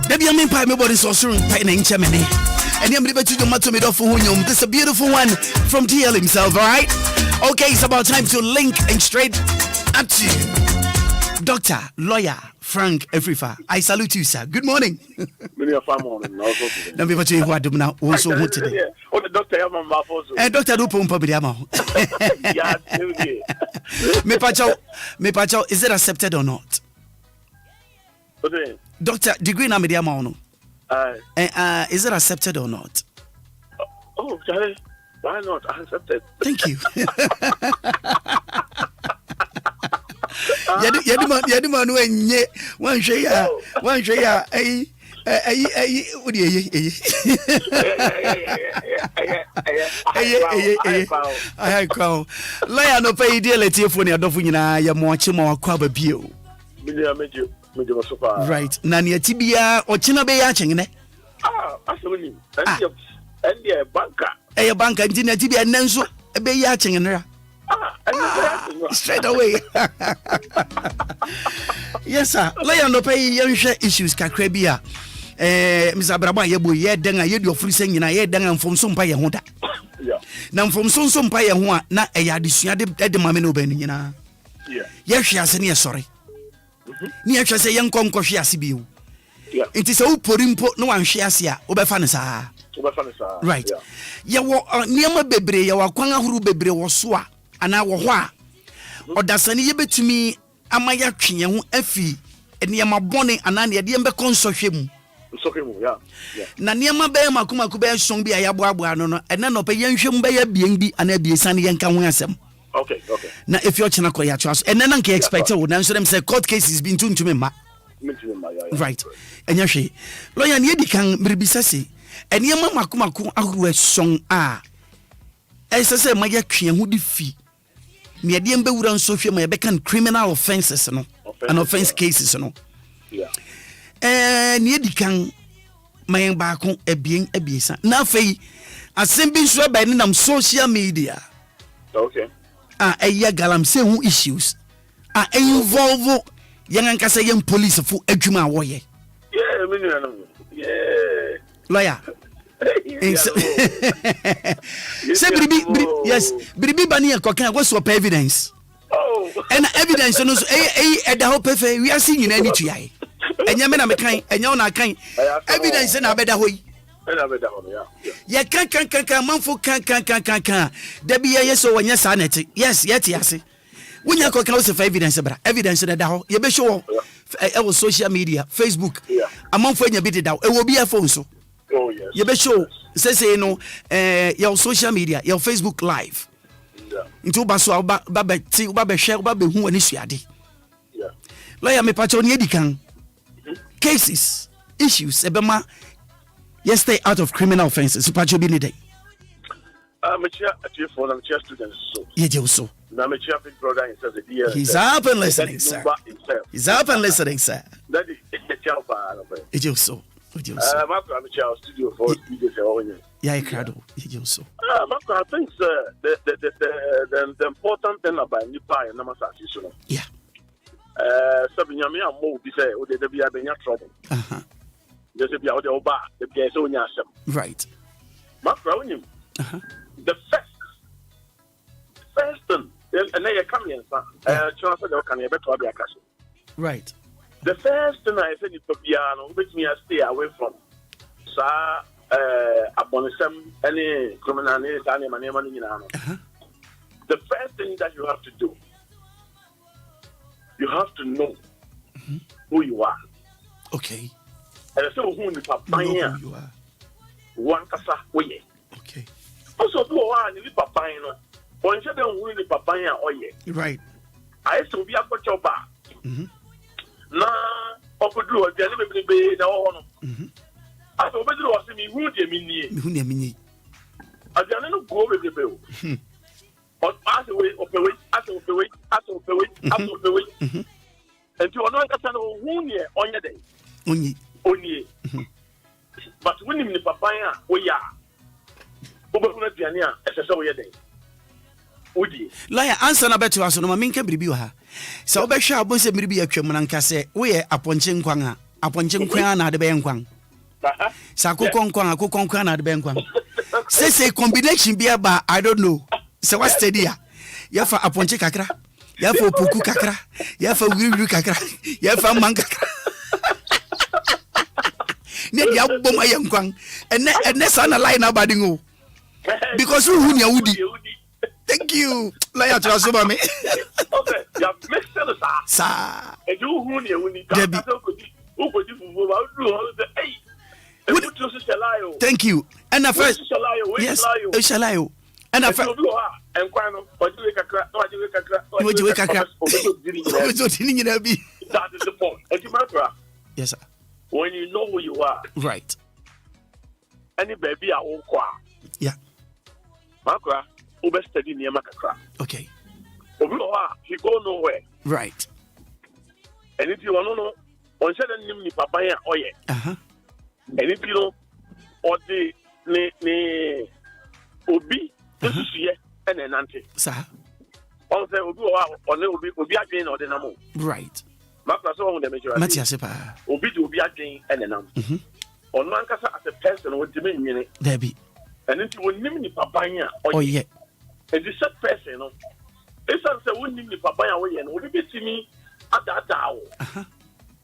Baby, I'm in my body so soon, pain in Germany. And I'm able to do my tomato for Hunyum. This is a beautiful one from DL himself, alright? Okay, it's about time to link and straight up to you. Doctor, lawyer, Frank Efrifa. I salute you, sir. Good morning. Let me tell you what I'm now also today. Oh, the doctor, I'm on my phone. Doctor, do pump up the Me pacho, is it accepted or not? Doctor, degree na media amount. Is it accepted or not? Oh, Charlie, why not? I accepted. Thank you. Yadu man one share I call Laya no pay DLFM for the Adofu nyina ya moache ma kwaba bio. Right. Nani atibia ochina be ya chengene. Asoni. And banker. Banker ntina atibia nanso be ya chengene. Straight away. Yes, sir. Laya no pay yansha issues kakra bia. Mr. Braba yebo ye denga ye do free sen nyina ye denga mfomso mpa ye ho da. Yeah. Na mfomso mpa ye ho a na eya adesua de mame no ba ni nyina. Yeah. Ye hwe ase ne ye sori. Ni ye hwe se ye nkonko hwe ase bi o. Yeah. It is a uporimpo no wan hwe ase a obefa ne saa. Right. Yeah. Ye wo niam bebre ye wakwan ahuru bebre wo so a ana wo ho a odasani ye betumi amaya twe ho afi niam bone ana ne de mbe konsohwe mu. Na niema be makumaku be song bi ayaboabo no no ene no pe yenhwem be ya bien bi ana biesa ne yenka ho asem. Okay. Na if you chena ko ya chas ene na nke expect wo na so dem say court cases bi ntumi ma. Right. Enya hwe. Lawyer ne edi kan bribisa se Eniema makumako ahuru song a. Say my twe ho de fi. Me ade mba wura nso hwe ma yebeka criminal offenses no. An offense cases no. Yeah. Ne edikan mayen baako ebien ebiesa. Na afei asem bi nso ba ni nam social media. Okay. Eya galamse hu issues. Involve yang ankasa yen police fu adwuma awoye. Yeah, me no. Yeah. Lawyer. Say yes, bribi bani e kokan go so evidence. Oh. And evidence no so e da ho pefe we are seeing in any tuai. Enya me na me kan, enya na kan. Evidence na beda hoyi. Na beda ho ya. Ya kan manfo kan. Da bi ye so wonya sa na ti. Yes, yeti ase. Wonya kokan o se for evidence bra. Evidence na da ho. Ye be show e social media, Facebook. Amanfo enya bi da. E wo bi phone so. Oh yes. You be show say no your social media, your Facebook live. Yeah. Into baso ba ti ba be hwe ba be hu ani suade. Yeah. Lawyer me patcho ni edikan. Cases, issues ebema yes stay out of criminal offenses. Patcho bi ni dey. I'm a chair student so. Ye so. Na me chair big brother himself the DLFM. He's up and listening, sir. He's up and listening, sir. Daddy, chair pa no. Ye so. Maakora, I'm a chair studio for studio for one. Yeah, I cried. You so. Maakora, I think the important thing about MiPROMO and Namasa is yeah. Sabinyami and Mo be say, oh, there be a trouble. There's a be out of bar, the guys on your right. Maakora, the first thing, and then you come in, chance of can you better be a castle. Right. The first thing I said is piano, which me I stay away from. Sa abonisem any criminal money. The first thing that you have to do, you have to know who you are. Okay. And I say who you are. One kasa oye. Okay. Also do one ni papa no. One say who ni papa oye. Right. I used to be a coach ba. Na okudu o je ni be na wo no. Aso obedru o se mi hu de mi nie. Adiane no go be be o. But as we operate. And you are not going to who near on your day. Only. But when you papaya, we are. Over Piania, as a so your day. Lawyer, answer na beto aso no ma minka bribi ha. So be hwa abon se bribi atwam na nka se we ye aponche nkwan na de be nkwan. Sa akokon nkwan na de be nkwan. Say combination bi aba I don't know. Se what steady ya. Ya fa aponche kakra. Ya fa opoku kakra. Ya fa wiri kakra. Ya fa man kakra. Ne dia bom aye nkwan. Enne sa na line abading o. Because who nya wudi. Thank you. Lawyer to asoma me. Okay, ya make sense sir. E do who nya wudi. Who go di fufu ba do hey. Thank you. And the first yes, Shalayo. And the first that is the point. Yes, sir. When you know who you are, right? Any baby I won't qua. Yeah. Maakora, over study near Maakora. Okay. He go nowhere. Right. And if you want to know, on certain name papaya oye. And if you know, or the ne obi and an auntie. Sir. Also, obi again or the namo. Right. Maakora so on the major. Matiasepa. Obi again and an auntie. On Mankasa as a person with the meaning. There be. And if you will name the papaya oh yeah. And the set person, no. It's a wouldn't name the papaya away and would be to me at that hour.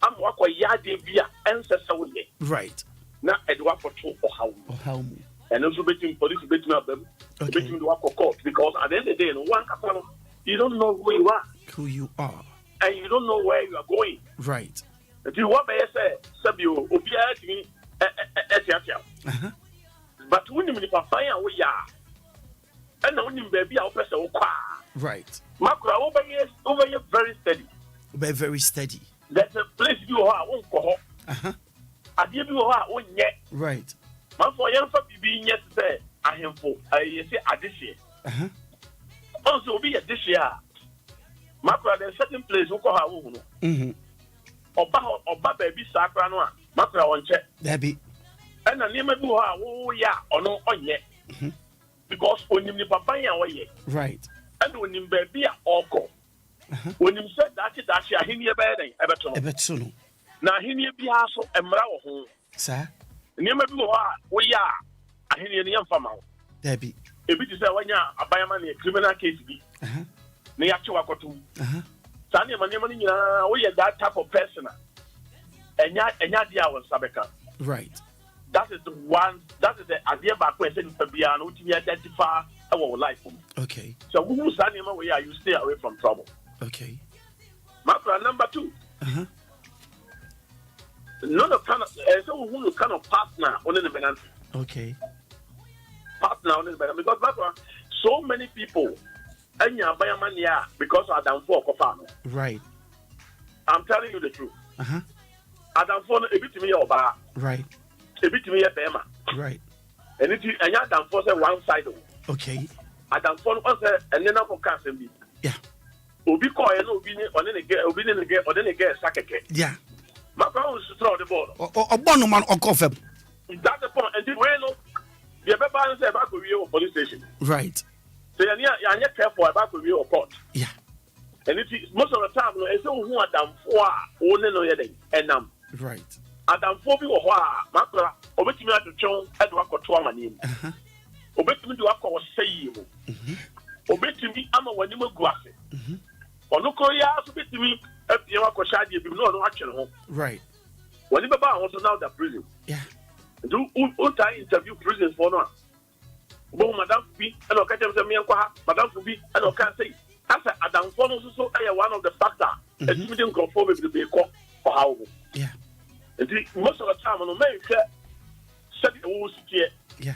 I'm walk a yard beer ancestor with me. Right. Now, Edward for two or how. And also between police between them, between the walk of court, because at the end of the day, one couple, you don't know who you are. Who you are. And you don't know where you are going. Right. If you want to say, Sabio, Obia to me, but when you papaya, we are. And when you baby, I'll press a right. Maakora, over here, very steady. Very steady. That's a place you are, won't go. I give you a one yet. Right. Man for young for be yes say I him for I say addition. Also be a this year. Maakora there's certain place who call her own. Oba baby sakra no a Maakora won check. There be. And na name do ha wo ya ono onye. Because onim ni papa ya wo ye. Right. And onim baby a oko. Onim said that ahini ebe den ebeto no. Ebeto no. Na ahini bia so emra wo ho. Sir. Name bi wo ha wo ya ahini ni yamfa ma wo. There be. Ebi ti say wanya abayama na criminal case bi. Na ya chewa kotum. Sani name ni nyina wo ye that type of person. Enya dia won sabeka. Right. That is the one. That is the idea back when saying Fabia no to identify our life. Okay. So who sani ma we are you stay away from trouble. Okay. Maakora number 2. None of kind of so who kind of partner on the benefit. Okay. Partner on the benefit because Maakora so many people enya bayamania because Adam for Kofano. Right. I'm telling you the truth. Adam for a bit to me over. Right. A bit to me a bema. Right. And it is Adam for one side. Okay. Adam for one side and then for cancer. Yeah. Obi call and Obi on any get Obi didn't get or then get sakeke. Yeah. Maakora was to throw the ball. Or one man or coffee. That's the point. And the way no the balance about to police station. Right. So you're not careful about to or court. Yeah. And it is most of the time no so who Adam for only no yet and right. Adam for be or Maakora obetimi atwon edo akoto amanim. Obetimi do akọ say you. Obetimi ama wani maguase. Ono ko ya so betimi apie akọ bi no no atwere ho. Right. Wani baba also now the prison. Yeah. Do uta interview prisons for no. Bo madam bi and o ka tell say me enko ha madam bi and o can say as Adam for no so one of the factor. Etimi dey control be be ko for how. Yeah. Most of the time no man said wo sitie. Yeah.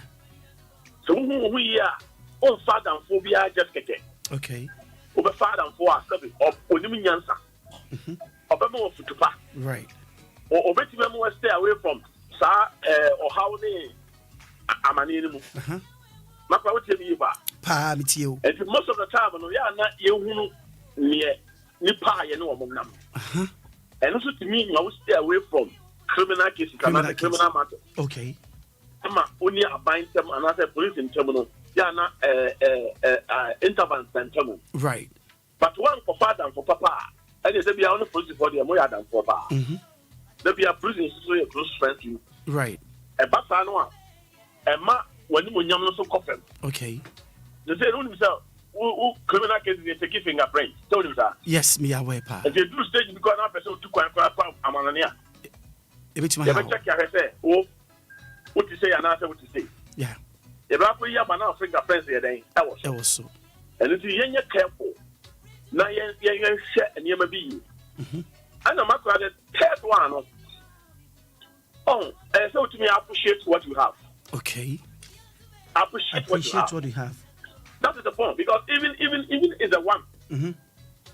So who we are on father and phobia just keke. Okay. Over father and for ourselves or onim nyansa. Obema futupa. Right. Or obetime mo stay away from sa or how ne amani mu. Maakora what tell me ba. Pa mitie o. And most of the time no ya na ye hunu ni pa ye no omom nam. And also to me I will stay away from criminal cases and criminal matters. Okay. Ama only a bind them and other police in terminal. Yeah, na intervention terminal. Right. But one for father and for papa, and they say be only police for the more than for papa. There be a prison so a close friend to you. Right. A basa no a ma when you nyam so coffin. Okay. They say no himself. Who criminal cases they take fingerprint. Tell him that. Yes, me aware pa. If you do stage because now person to quite amanania. E bit my how. You check your say, oh, what you say and answer what you say. Yeah. If I put you up and now fingerprints here then that was so. And if you ain't careful, now you share and you may be. And the Maakora the third one. Oh, and so to me, I appreciate what you have. Okay. Appreciate what you have. That is the point because even is the one.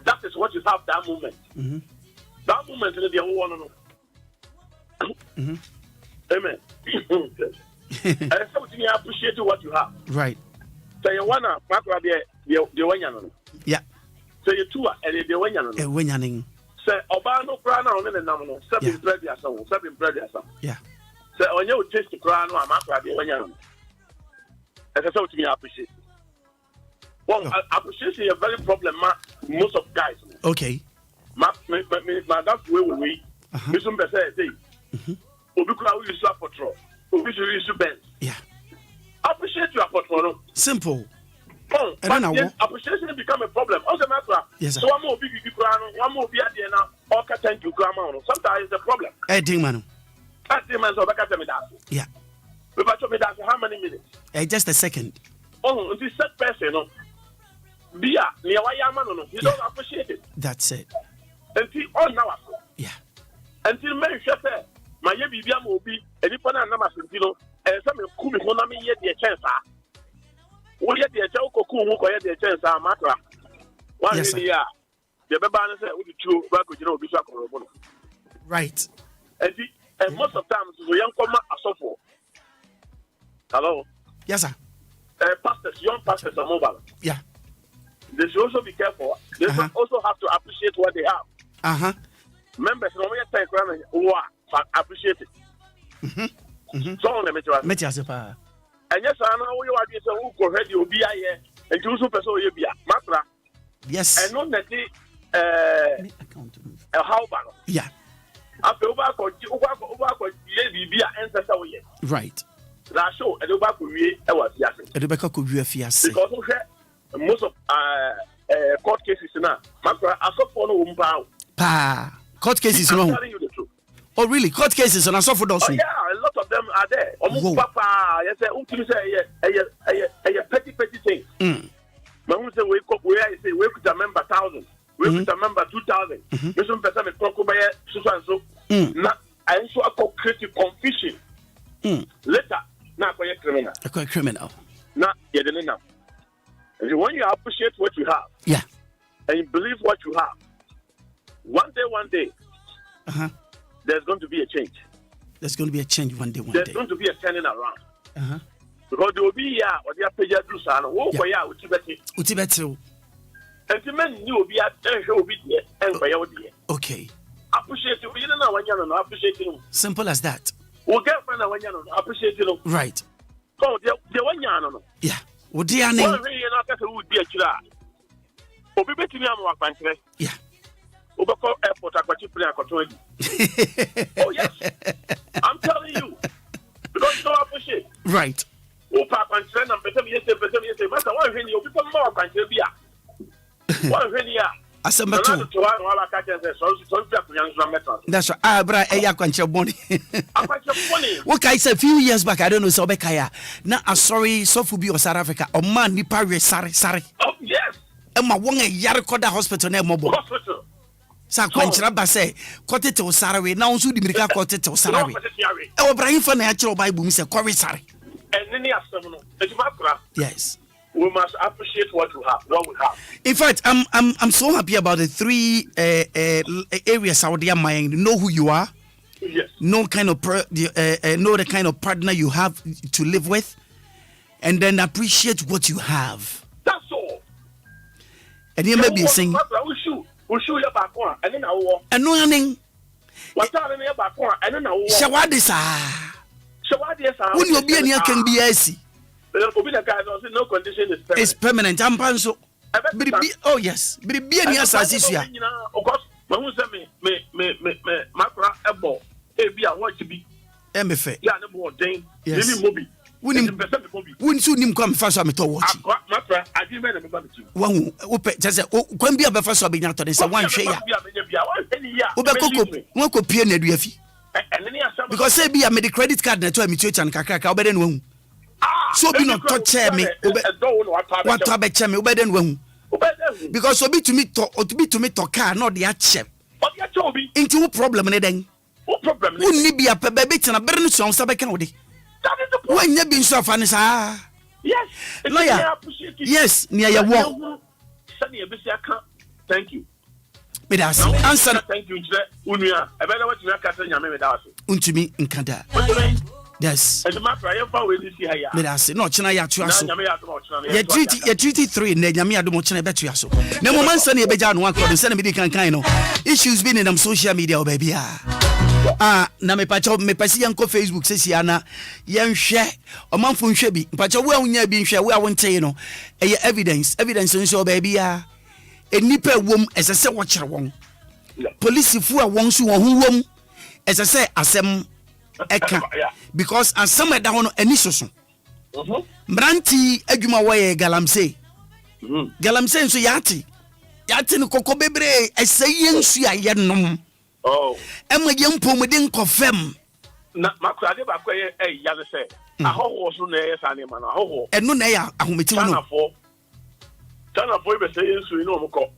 That is what you have that moment. That moment is the whole one. Amen. And so to me, I appreciate what you have. Right. So you wanna Maakora the one. Yeah. So you two and the one. Say Obano Krana on the nominal, 7 previous, 7 previous. Yeah. So when you taste the crown, I'm Maakora the one. And so to me, I appreciate it. Well, appreciation is a very problem, most of guys. Okay. That's the way we Mr. Bessa say, Obikura will use for patrol. Obikura will use Benz. Yeah. Appreciate your patrol. Simple. Oh, but appreciation become a problem. Also, yes, sir. So one more big one more be at the end now. Okay, thank you, grandma. Sometimes it's a problem. Ding man. So back at me that. Yeah. But how many minutes? Just a second. Oh, this set person, no. Bia, near Wayamano, you don't appreciate it. That's it. Until all now. Yeah. Until Mary Shepherd, my Yabia will be any fun and number Santino, and some Kumi Honami yet the chance. We get the Choko Kumu, the chance, Maakora. One year, the Babana said, with the two, Bishop. Right. And most of the times, the young comma are so for. Hello? Yes, sir. Pastors, young pastors are mobile. Yeah. They should also be careful. They should also have to appreciate what they have. Members, no matter time, who are appreciate it. So on the metro. And yes, I know you are just who go ready Obia here and two super so you be Maakora. Yes. And not that a how bad. Yeah. After over right. That show and over was yes. Because most of court cases now, Maakora are so for no Pa. Court cases I'm no. telling you the truth. Oh really? Court cases on a soft Oh, yeah, a lot of them are there. Papa, yes, petty things. But who say wake up where I say wake with a member 1,000, wake with a member 2,000. Some person is talking about so. Now, I saw a creative confusion. Later, now quite criminal. Quite criminal. Now, you didn't know. And when you appreciate what you have, yeah, and you believe what you have, one day, there's going to be a change. There's going to be a change one day. There's going to be a turning around. Because there will be here or the Apeja Dusan, or Koya, Utibeti. And the men knew be at and by your dear. Okay. Appreciate you. You know when you're not appreciating. Simple as that. We'll get when you're not appreciating. Right. So the one yana. Yeah. Would the name? Would be a killer. Obi betting me, I'm a yeah. Obako Airport, oh, yes. I'm telling you. Because you don't appreciate. Right. Oh, Papa, and friend, I'm better, yes, but I want to hear you become more country. What is here? That's right. Bra Eya Bonnie. What I said a few years back, I don't know, so Bekaya. Now, I'm sorry, so for be South Africa, or man, Nipa, sorry. Oh, yes. And my one Yarikoda Hospital near Mobile. Hospital. Sa kwanchira ba say kote te osarawe na onso di mirika kote te osarawe e Ibrahim fa na ya kire Bible mi say kore sare any asem no Maakora. Yes, we must appreciate what we have. In fact, I'm so happy about the three areas out there. Know who you are. Yes. Know kind of know the kind of partner you have to live with, and then appreciate what you have. That's all. And you may be saying. We'll show you back one, and then I will. And no running. What's happening back one, and then I will. Shawadisa. When you be near can be easy. No condition is permanent. It's permanent. I'm panso. Oh yes. Be near Sasisia. Of but who said me, Maakora ebo. Be a what to be. MFA. Yeah, no more thing. Yes. Wouldn't soon him come first on me to watch. I didn't remember you. One just when be a first of being out of this one share. One could pay ne duafi. Because say be a made credit card na to a mutual and kakaka obeden won. So be not touch me what to be cheme obeden won. Because so be to me to car not the check. Into problem ne den. What problem? Wouldn't be a baby na burn so sabeka odi. When you been so funny, sir. Yes. Lawyer. Yes, near your wall. Thank you. Answer. Thank you. Unia. I better what you are catching your name. Untumi in Canada. Yes. And the Maakora will see here. Medasi. No, China ya tuaso. Ye treaty 3 ne nyame adom China betu aso. Na mo man sane beja no akro sane me di kan no. Issues been in social media baby na me pasi yanko Facebook sesi ana yenhwe omanfo nhwe bi pacho wo awunya bi nhwe wo awonte no eye evidence nso baby enipa wom esese wo kire won police fu a won so won wom esese asem eka because asem eda ho no ani soso mranti adwuma wo ye galamsey nso yati no kokko bebre eseye nsu aye nom. Oh, Emma young Pomodin confirm. Maakora de ba kwaye ya de say ahoho so na yes ani ma na ahoho eno na ya ahometi no Tana for be say nsu ino mko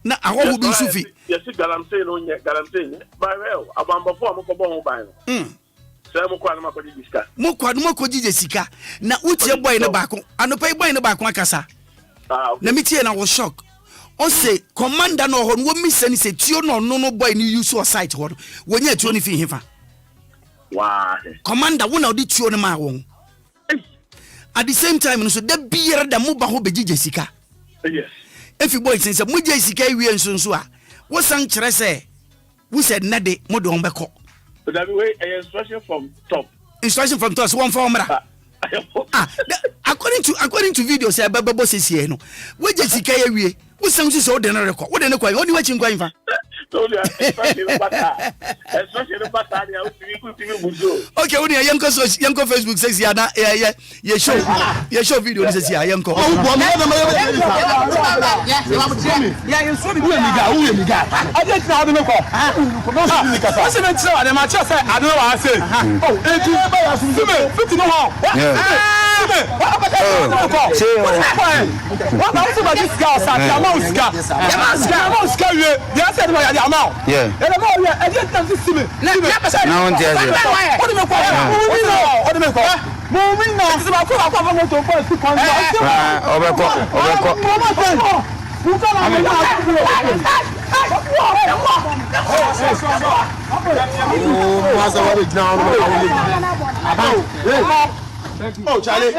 na ahoho bi nsu fi yes galamsey no nye galamsey ba well abambafo amko bo ho ban say mko na makodi disika mko jije sika na utie boy ne baako anopai boy ne baako akasa na mitie na wo shock. On say commander no ho no mi sani se tio no boy ni use or site ho wonya tio ni fi hefa Wow. Commander wona odi tio ne ma won at the same time so the beer da mo ba ho beji Jessica yes if you boys say mo Jessica wi nso a wo san kire say wo said nade mo do on beko so that way instruction from top so one for mra according to video say babo sesi no wo Jessica wi wo san so de no record wo de ne kwa oni wa chin kwa infa okay, when you Facebook says you show video this year you go Yeah. Oh, Charlie.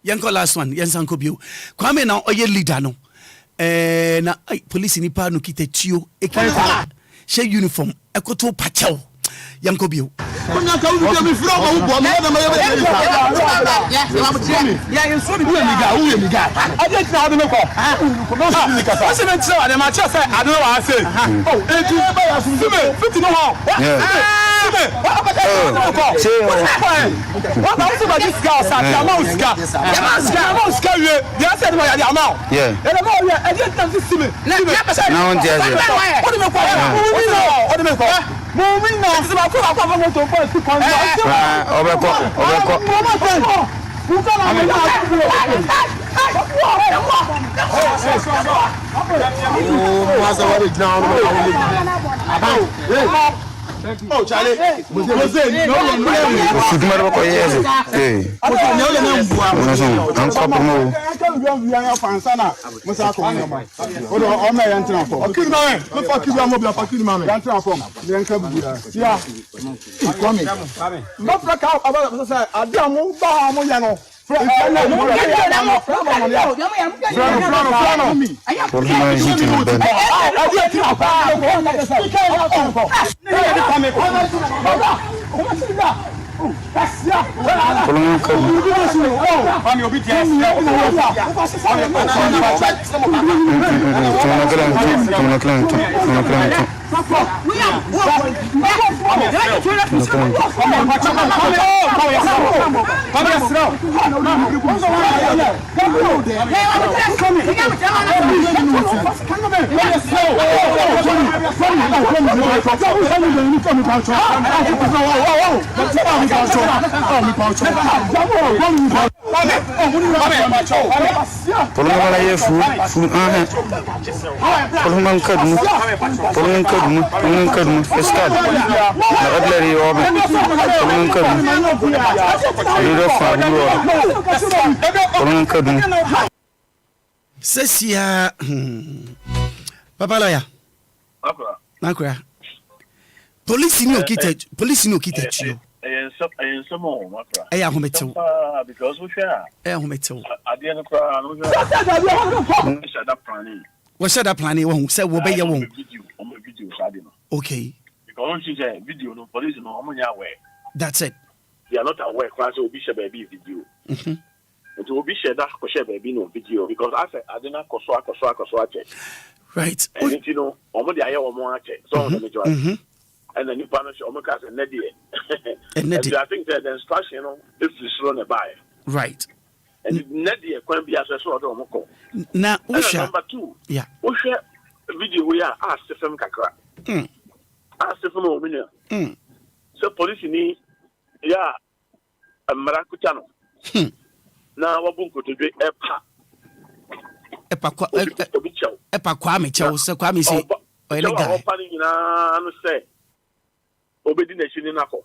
Yanko last one, Yansanko Bio. Kwame now oye leader no. Na police nipa no kite tio ekita. She uniform ekoto pachao. Yanko Bio. Oh, Charlie. Sesia Papa lawyer. Maakora. Police no kita chio. Eya hometew. Because we share. Eya hometew. Ade no kra no share that plan won say wo be ye won. Video sade no. Okay. Because she say video no police no omunya aware. That's it. They are not aware class obi share baby video. Mhm. It will be shared that share baby no video because I said I didn't koso check. Right. And you know, omo dey aye omo check. So mhm. And then you punish omo ka say nedie. And I think that the instruction is to slow the buy. Right. And nedie kwan bi aso so do omo ko. Na usha. Number 2. Yeah. Usha video we are ask FM kakra. Ask FM o mini. So police ni ya amrakuta no. Na wabunko to be epa kwa me chew se kwa me si o ele guy opa ni na no say obedi na chini na ko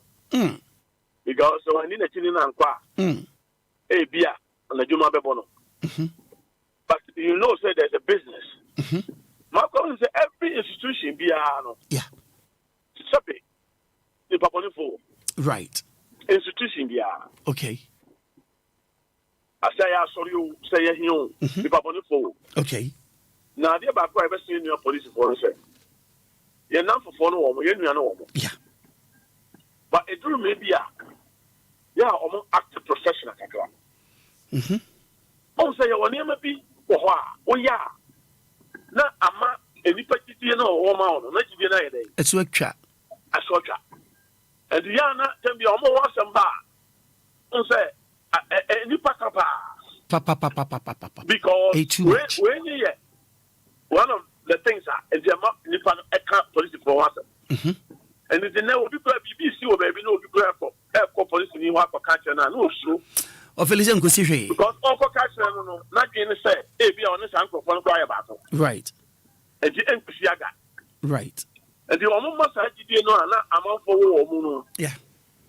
because so ni na chini na nkwa e bia na juma bebo no but you know say there's a business Maakora say every institution bia no yeah sabe the papa for right institution bia okay I say I saw you say you the papa for okay now the back I ever seen your police for say you're not for no woman you know yeah but it do maybe yeah almost act professional kakra on say you near maybe oh yeah na ama enipa titi na o ma ono na titi na yede etu atwa asotwa and ya na tembi omo wasem ba on say enipa kapa papa because when you one of the things are the map nipa no police for wasem and the now people BBC o baby no people for police ni wa kwa catch na no so o Felician ko si hwe because on kwa catch no na dwen say e bia on san krofo no kwa ya ba right and the enkusiaga right and the omo masa gidie no na amanfo wo omo no yeah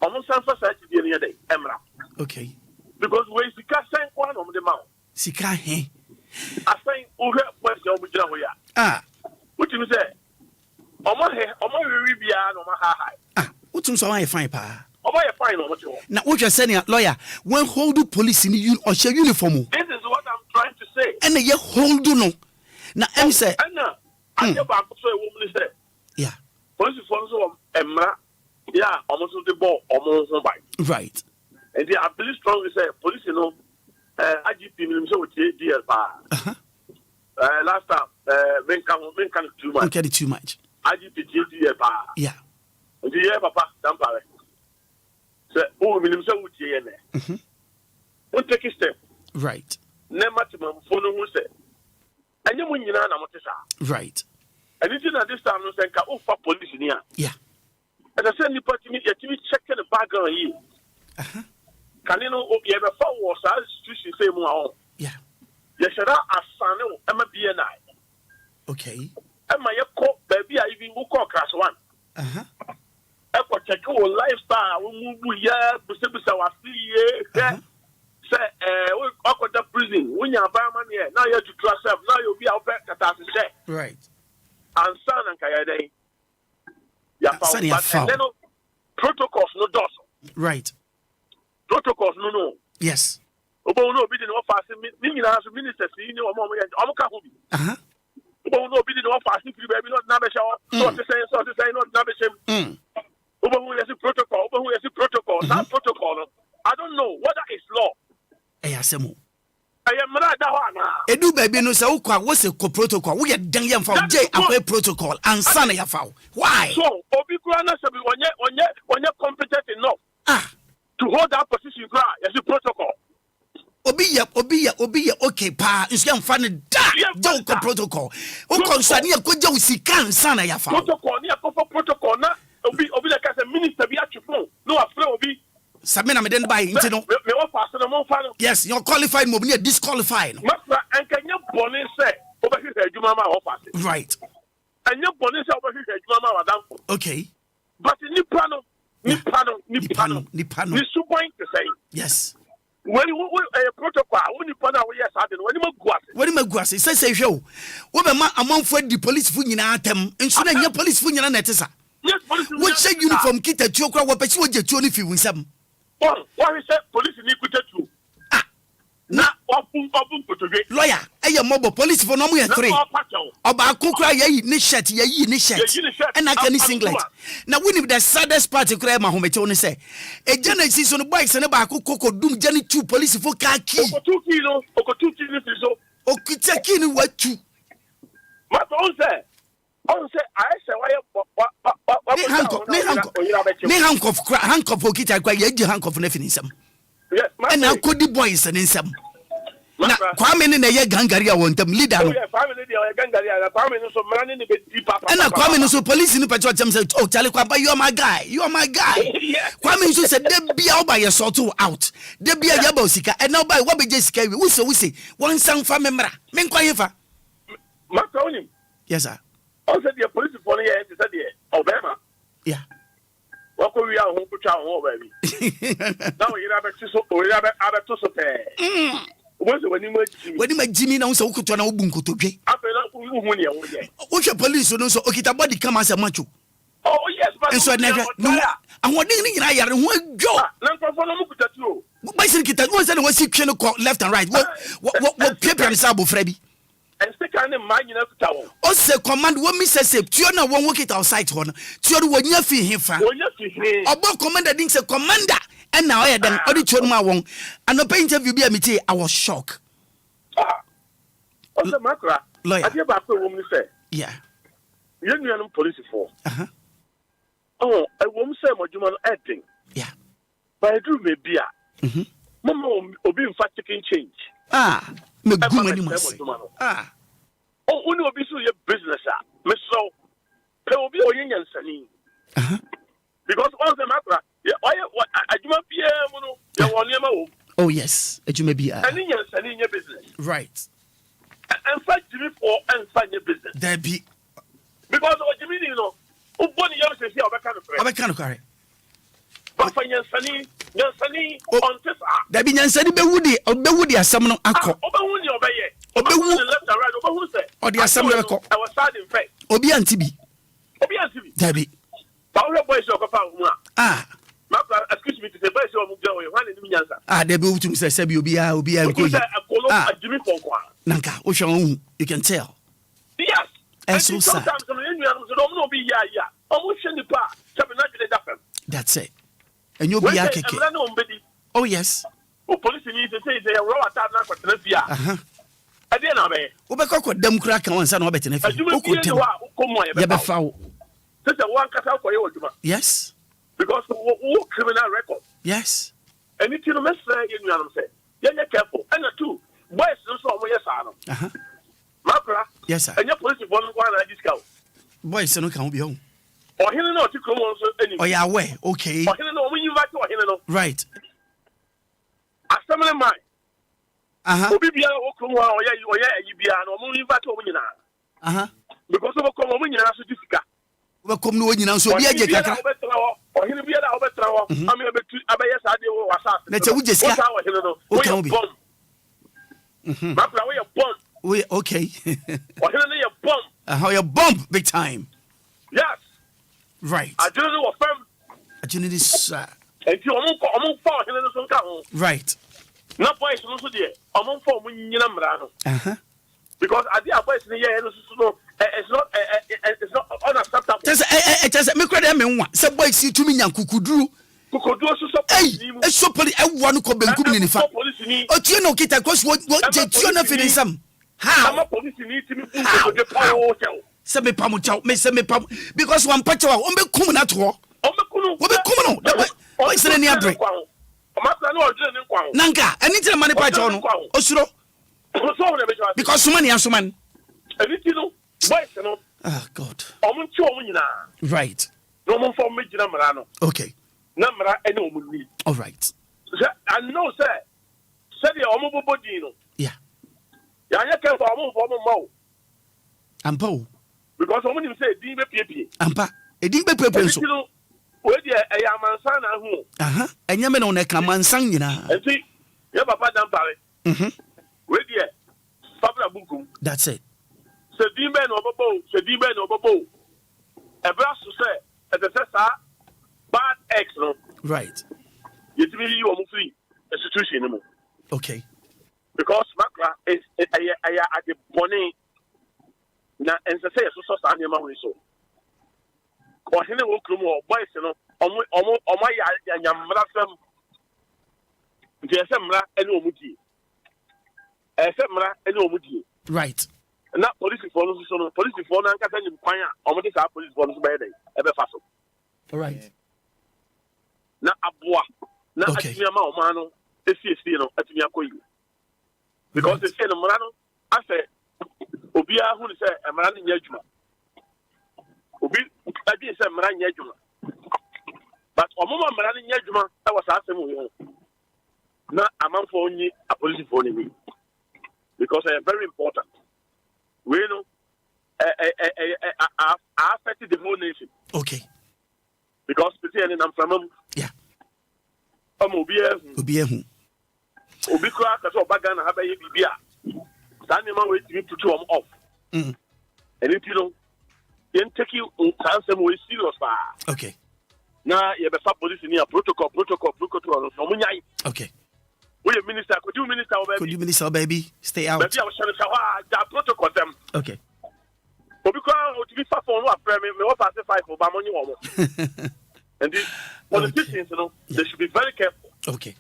omo san fa sa gidie no dey emra okay because we sika san kwa no de ma sika he asan uhwe kwese omo gira ho ya wotimi say omo wiwi bia no ma ha wotum so why fine pa omo ye fine no mo te ho na what you saying lawyer when hold police in uniform this is what I'm trying to say and ye hold no na em say I ba so e wo mu say yeah police for so emra yeah omo so de ball omo ho bai right and I believe strongly say police IGP minimum so with DL pa last time when can too much okay too much IGP DL pa yeah and the papa dampare say oh minimum so with ye ne we take a step right never to man for no say and you nyina na mo tesa right and it is at this time no say ka for police ni yeah and I say nipa timi check the background here can you know you ever fall was as institution say mu ahon yeah you should asane o am BNI okay am I call baby I even go call class 1 e ko check your lifestyle we move ya busa wa see say we okoda prison when you buy money now you to trust self now you be out back kata se right and son and kaya dey ya found and then protocols no does right protocols no yes obo no be the no fast me nyina so ministers ni omo ka ho bi obo no be the no fast free baby not na be show so to say not na be shame obo who is protocol that protocol no I don't know whether it's law asemo ayemra da ho ana edu baby no say ukwa wo se ko protocol wo ye dan ye mfa je akwa protocol ansa na ya fa why so obi kura na se bi onye competent enough to hold that position kura yes protocol obi ye okay pa nso ya mfa ne da do ko protocol o konsani ya ko je usika ansa na ya fa protocol ni akofo protocol na obi like as a minister bi atwefo no afre obi Samina me den buy into no. Me wa pass no mo fa no. Yes, you're qualified mo be disqualified. Masra enkanya bone say oba hwehwe adwuma ma wa pass. Right. Anya bone say oba hwehwe adwuma ma wa danfo. Okay. But nipa no. Ni su point to say. Yes. when a protocol, when you put out yes, I don't know when you go say show. What ma among for the police funyina atem nso na nya police funyina na etesa. Yes, police. What say uniform kita tuokra wo pesi wo jetuo ni fi winsam. What say police ni kuta tu. Na opun potogwe. Lawyer, eye mobo police for no mo 3. Oba akokra yayi ni shirt and I can singlet. Now when the saddest part kra ma homete on say e jana si so no bikes na ba akokoko dum jani 2 police for car key. Oko 2 kilo so. Okita key ni watu. Ma on say I say why handcuff okita kwa yaji handcuff na finisam. Yes, and I could the boys and in some. Now, Kwame in a gangari, I want them leader. And I Kwame so police in the patrol said, oh, Taliquaba, you are my guy. You are my guy. Kwame so said, there be out by your sort out. There be a Yabosika, and now by what we just carry. We say, one song for member. Menquayefa. Macron. Yes, sir. Also, the police for the Obama. Yeah. What we are home to town, baby. Now you have a to when you make Jimmy now, so could turn out bunko to gay. What's your police? So, Okita body come as a macho. Oh, yes, but so never. No, and what didn't I hear? One go. Bicycle was and was left and right. What paper and sabo, Freddy? And second, mind enough to town. Also, command what Mr. Sip, Tiona won't work it outside one. Tiona when you feel him fan. About commander didn't say commander. And now I had an audition my one. And the interview be a meeting. I was shocked. Also, Maakora, lawyer. I hear about the woman say, yeah. You know, police for. Oh, I won't say what you want acting. Yeah. But I do maybe. Mama will be in fact taking change. Me good many must. Oh, when you be so your business, Miss So, there will be a union sani. Because once the Maakora, I do not be able. Oh, yes, you may be. And in your business. Right. And fight Jimmy for and find your business. There be. Because what Jimmy, you know, who born young says, yeah, I can't carry. But for Yansani, on this, there be Yansani Bewudi, or Bewudi, as someone uncle. Obawuni obey. Obawuni left and right, Obawu say. Or the assembly. I was sad in fact. Obia and Tibi. There be. Power boys of excuse me to the best of Mugawa, they be to say Obia, Jimmy Pongwa. Nanka, Ocean, you can tell. Yes. And so sometimes don't know be ya. Almost the part, that's it. And you'll be a kick. Oh, yes. Oh, police need to say they are raw attack for Telefia. I didn't know. Obeko dem crack and son of it in a few. Yes. Because all criminal record. Yes. And it's in a mess, you say. Yeah, careful. And the two boys also yes, Maakora. Yes, sir. And your police one discount. Boys no can be home. Or he know to come on so oh, yeah, way. Okay. Or he know when you back to him. Right. As some of mine. Obia Okumwa or you be an only back to Wina. Because of a common Wina so difficult. We come no Wina so be a jacka. Or he'll be a overthrow. I mean, Abayas idea was asked. Let's say we just got what can be. Maakora, we are bomb. We okay. Or he'll bomb. How you bump big time. Yes. Right. I don't know what firm. I do need this. And you among 4 hills. Right. Not boys also there. Among 4 when you know. Because I did a voice in the year, it's not unacceptable. Just me credit me one. Some boys see to me and Kukudru. Hey, it's so pretty. I want to come back in the fact. Oh, you know, get across what you're not feeling some. How? Semi Pamuchao, may semi pam because one patch on be coming at war. What be coming on? What's the near break? Nanka, I need money patch on Osuro. Because so many are so man. Oh, God. Right. No more for me, Namrano. Okay. Namra, and no money. All right. I know, sir. Said the Omo Bodino. Yeah. I can't for more. Ampo. Because someone say, DBP. Ampa. A DBP. Where the Ayamansana who. And Yaman on a Kaman sang, you know. And see, Yeah, Papa Dampare. Wait here. Papa Bukum. That's it. So Dimben or Bobo. A brass to say, at the Sessa, bad X, no? Right. You tell me you are free institution anymore. Okay. Because Maakora is at the bonnet. Now, and the say, so Sanya Mauriso. Or Henry Wokumo, boys, you know, on my Yamrasam. DSM and Omuti. SMra and Omuti. Right. And that police follows police for Nanka and Paya, or this police follows by day, ever fast. All right. Na Abua, na Atimia Mano, the CST, Atimia Koyu. Because they say the Morano, I say, Obia, who say, a man in Yajuma. Obi, I didn't say Maran Yajuma. But Omoma Maran Yajuma, that was asking. Now, I'm for only a police for me because they are very important. We know I affected the whole nation. Okay. Because I'm from yeah. Obia. Obikra, because of Bagana have a Bibia. Standing my way to two off. And if you know, then take you on some way serious. Okay. Now, you have a police in here, protocol. Okay. We minister, could you minister, baby? Stay out. Maybe I was trying to say, that protocol them. Okay. But because to be far from what me what pass 5 for Bamoni. And these politicians, you know, they should be very careful. Okay.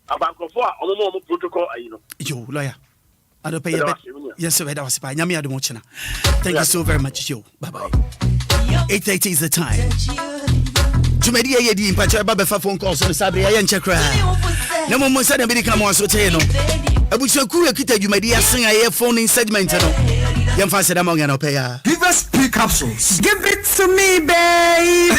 About Omo protocol, you know. Yo, lawyer. I don't pay yes, sir. That was by Yami Adomochina. Thank you so very much, Joe. Bye bye. 8:30 is the time. Jumedia Yedi in Pachaba phone calls on the Sabria and Chakra. No more said American Mosoteno. I wish you could get you media sing a phone in segment. Young Faster among an opera. Give us P capsules. Give it to me, baby.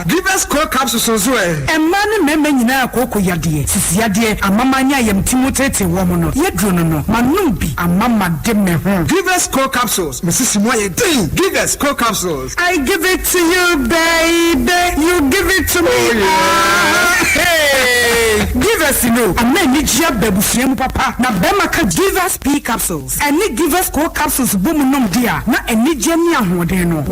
Give us core capsules as well. And man, Memena Coco Yadi, Sisiadi, and Mamma Yam Timotete woman. Yedrono, Manumbi, and Mamma Demme. Give us core capsules, Mrs. Moye. Give us core capsules. I give it to you, baby. You give it to me. Hey, give us, you know, a man need your baby, papa. Now, Bemaka, give us P capsules. And give us core capsules, boom, no dear. Not any Jenny and Hodeno.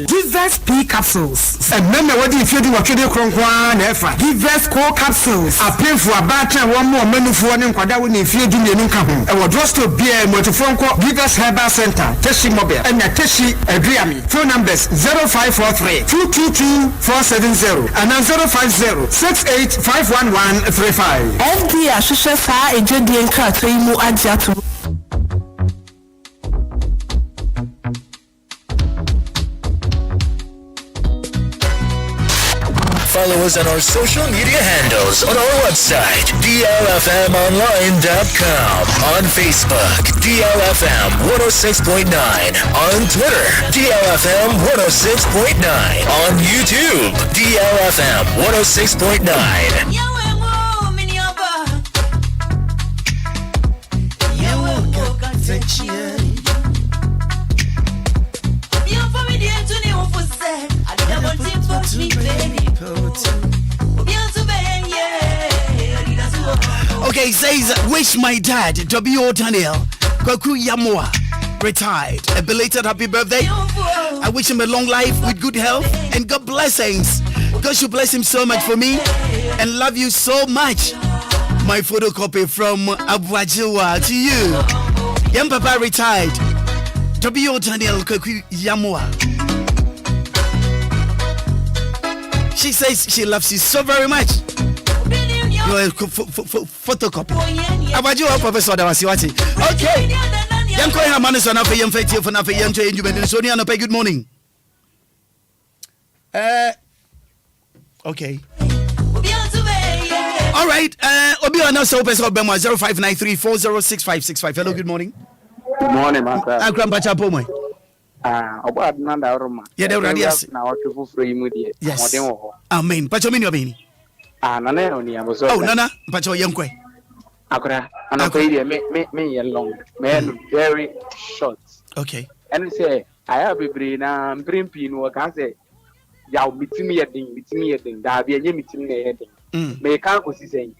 Give us P capsules. And remember what if you do what you do, Cronkwan, Efa. Give us core capsules. I pay for a batter, one more money for one in Quadawin if you do the income. And what was to be a motorphone call, give us Herbal Center, Teshi Mobile, and a Teshi Adriami. Phone numbers 0543 222 470 and 050 68 51135. FD Ashusha Sa Ejodi Enka Imu Adjatu. Follow us on our social media handles on our website, DLFMonline.com, on Facebook, DLFM 106.9, on Twitter, DLFM 106.9, on YouTube, DLFM 106.9. Okay, says, wish my dad, W.O. Daniel, Kwaku Yamoa, retired. A belated happy birthday. I wish him a long life with good health and God blessings. God should bless him so much for me and love you so much. My photocopy from Abuajiwa to you. Young Papa retired. W.O. Daniel, Kwaku Yamoa. She says she loves you so very much. You're a photocopy. Abajiwa Professor Dawasiwati. Okay. Young Koya Manuson of Young Fetty for Nafa Young Jay and Sonia Nope. Good morning. Okay. All right. Obia now so Professor Bema 0593406565. Hello, good morning. Good morning, Master. Grandpa Chapomo. About Nanda Roma. Yeah, they already yes. Now to free media. Yes. Amen. Pachomini Obini. Nana only I was. Oh, Nana, Pacho Youngque. Akra, and I pay me long, man, very short. Okay. And say, I have a brain, Brimpin, what I say. ya mitimi yedin da bi enye mitimi na yedin me kan ko sisen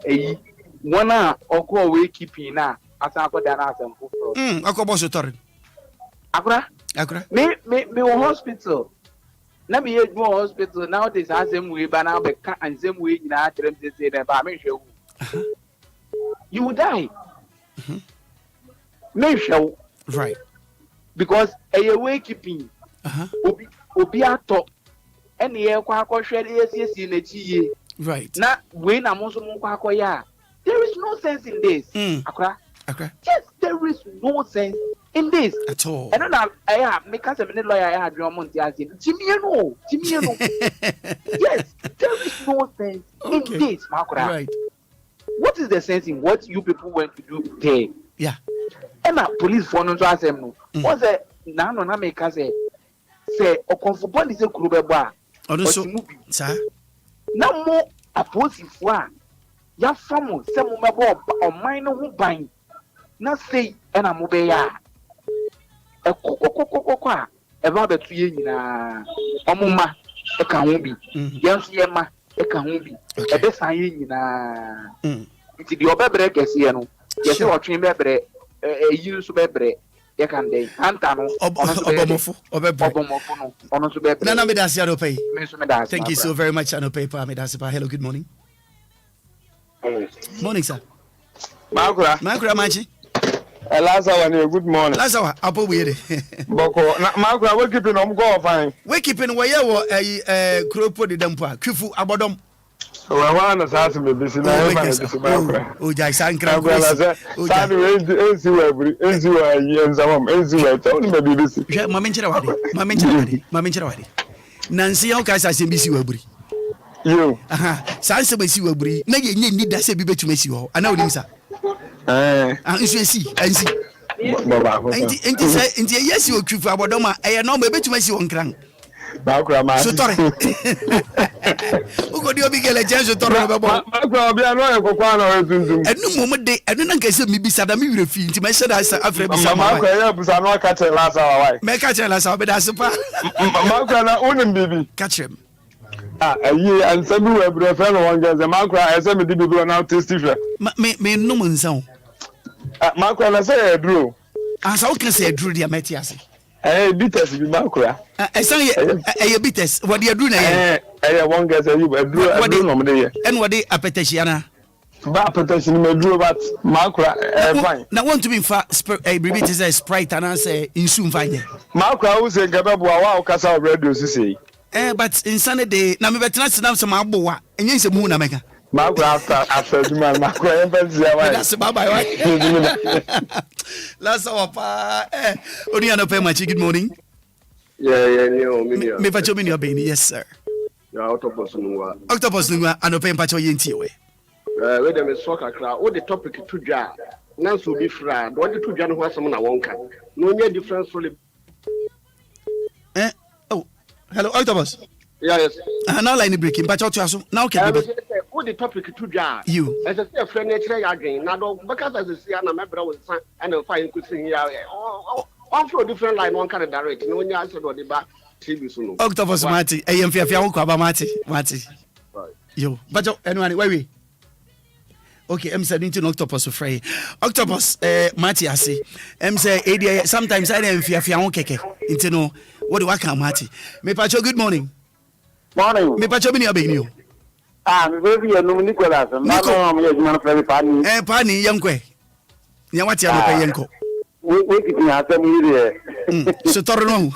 eyi mona okọ we keeping na asa akoda na asem fufuro akobo so tori akura me hospital na me ye go hospital now this asem we ba na be ka ansem we nyina atrem say na ba me hwewu you will die me hwewu right because a way keeping obi ato ene ye kwa akohwe yesiesie na chiye right na we na mo so mo kwa akoya there is no sense in this akra yes there is no sense in this at all and na me ka se me lawyer ya adwo mo nti azie timie no yes there is no sense in this makra right what is the sense in what you people went to do there yeah and police for no so asem no what's the na no na me ka say okonfo ni se kuru bebo a ono so sa na mo aposifo a ya famo se mo mebo oman no ho ban na sei na mo be ya kokokokoko a e ba betu ye nyina omuma e ka ho bi yenso ye ma e ka ho bi e be san ye nyina nti di obebre kese ye no ye se otwen bebre yi so bebre you can day. Antano, Obomofo no. Ono so be. Nana me dasi anope. Me Thank you so very much, anope pa me dasi pa. Hello, good morning. Morning, sir. Maakora manchi. Lazawa ni good morning. Lazawa, apo we dey. Boko, Maakora we keeping on go fine. We keeping we wo kropo de dempo Kwifu abodom. We wana sasa me bisi na e Maakora. O jai sankra. Sani we enzi wa yenzamam enzi wa tawni me bisi. Je mamenchira wade. Nansi yon ka sase bisi wa buri. Yo. Sanse bisi wa buri. Na ye ni da se bi betuma si ho. Ana onim sa. Nso esi, ansi. Baba. Enti yesi o Kwifu abodom a e no me betuma si won kran. Maakora ma. So tore. Ugo di obi gele jenso tore bebo. Maakora obi anu e kokwa na otuntum. Enu mom de enu na nkase mi bisa da mi wire fi nti ma se da sa afre bisa ma. Maakora ya busa no ka che lasa wa wai. Me ka che lasa obi da sepa. Maakora na onim bibi. Ka chem. Ayi ansabi we bre fe no wonge ze Maakora ese me di bibi na tasty fe. Me num nsan. Maakora na say eduro. Asa o kese eduro dia meti ase. Bitters bi Maakora. Esan ye bitters. What dey do na ye? One guy say you eduro no me dey ye. En what dey apeteshiana? Ba apeteshin me eduro but Maakora fine. Na want to be fa bibi say Sprite and say insu fine. Maakora who say gababu wa o kasa radio sisi. But in Sunday na me betena sinam se ma bowa. Enye se mu na meka. Maakora after Juma Maakora emphasis why. That's bye bye. Last hour pa oni anope machi good morning. Yeah, me pacho me obey yes sir. Yeah, octopus nwa anope pacho yenti we. We dem so kakra o the topic to dwa na so bi fra do the to dwa no ho asem na wonka no nya difference for hello octopus. Yes. Now line breaking pacho to aso now okay baby. O the topic to dwa you as a say friend nature ya adwen na do because as see na mebra wo san and fine kusin ya on for different line one kind direct no nya answer do the back TV so no octopus mati eyemfiafia ho kwa ba mati yo pacho anyone wait okay em said into octopus free octopus mati ase em say sometimes I dem fiafia ho keke into no what do I can mati me pacho good morning me pacho bi ni obeni o me baby no Nicholas ma no me ejuma free pani pani yankwe nya wati am pe yanko we kitin asem ire so toro no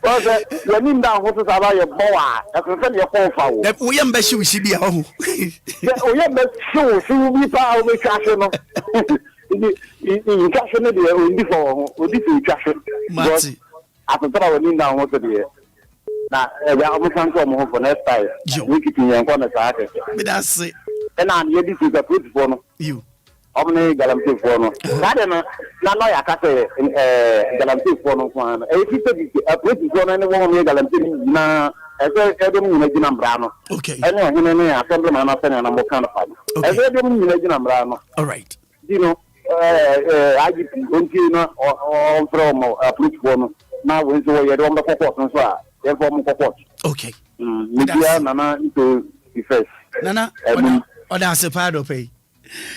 o se ya ni nda ho to saba ye bowa e ko se ye ko fa wo o ye mba shi ushi bia ho o ye mba shi bi pa o me twase no ni twase no de o ndi fo o di fi twase mati after we ni nda ho to de na ya o mo san ko mo for next time we kitin yan ko na sa ate me da se e na ye di fi ka put for no you omni galamti for no na no ya ka se galamti for no kwa na e fi te put for no ne wo me galamti na e do mu na gina mbra no okay ene o hene ne assembly man na na mo kan fa e do mu na gina mbra no all right you know IGP onti no on from put for no na we so ye do court no so a ye form court. Okay. Media nana into the first. Nana, that's a part of it.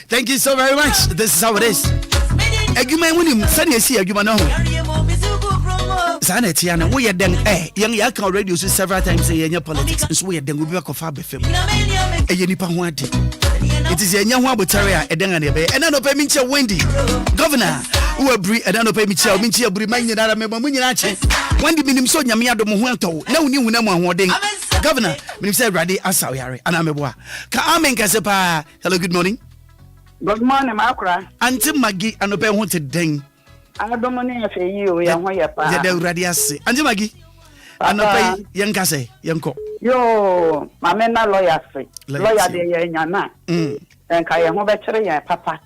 Thank you so very much. This is how it is. Aguma wunim sani esi aguma no. Sana tiana we ye den young yak radio so several times say nya politics so we ye den we be kofa be fam. Eye nipa ho ade. It is enya ho abotare a eden ane be. Ena no pe mi nche Wendy. Governor who abri ena no pe mi nche abri man nyina me mu nyina che. Wendy minim so nyame adom ho anto. Na woni hu na mu ahoden. Governor minim say Rade asaw yare ana meboa. Ka amen kase pa. Hello, good morning. Good morning, Maakora. Auntie Maggie anope ho te den. Adomone afi yi o ya ho ya pa. Ya da Rade ase. Auntie Maggie anope yenka se yenko. Yo, mama na lawyer se. Lawyer de ye nyana. Enka ye ho be kire ye papa.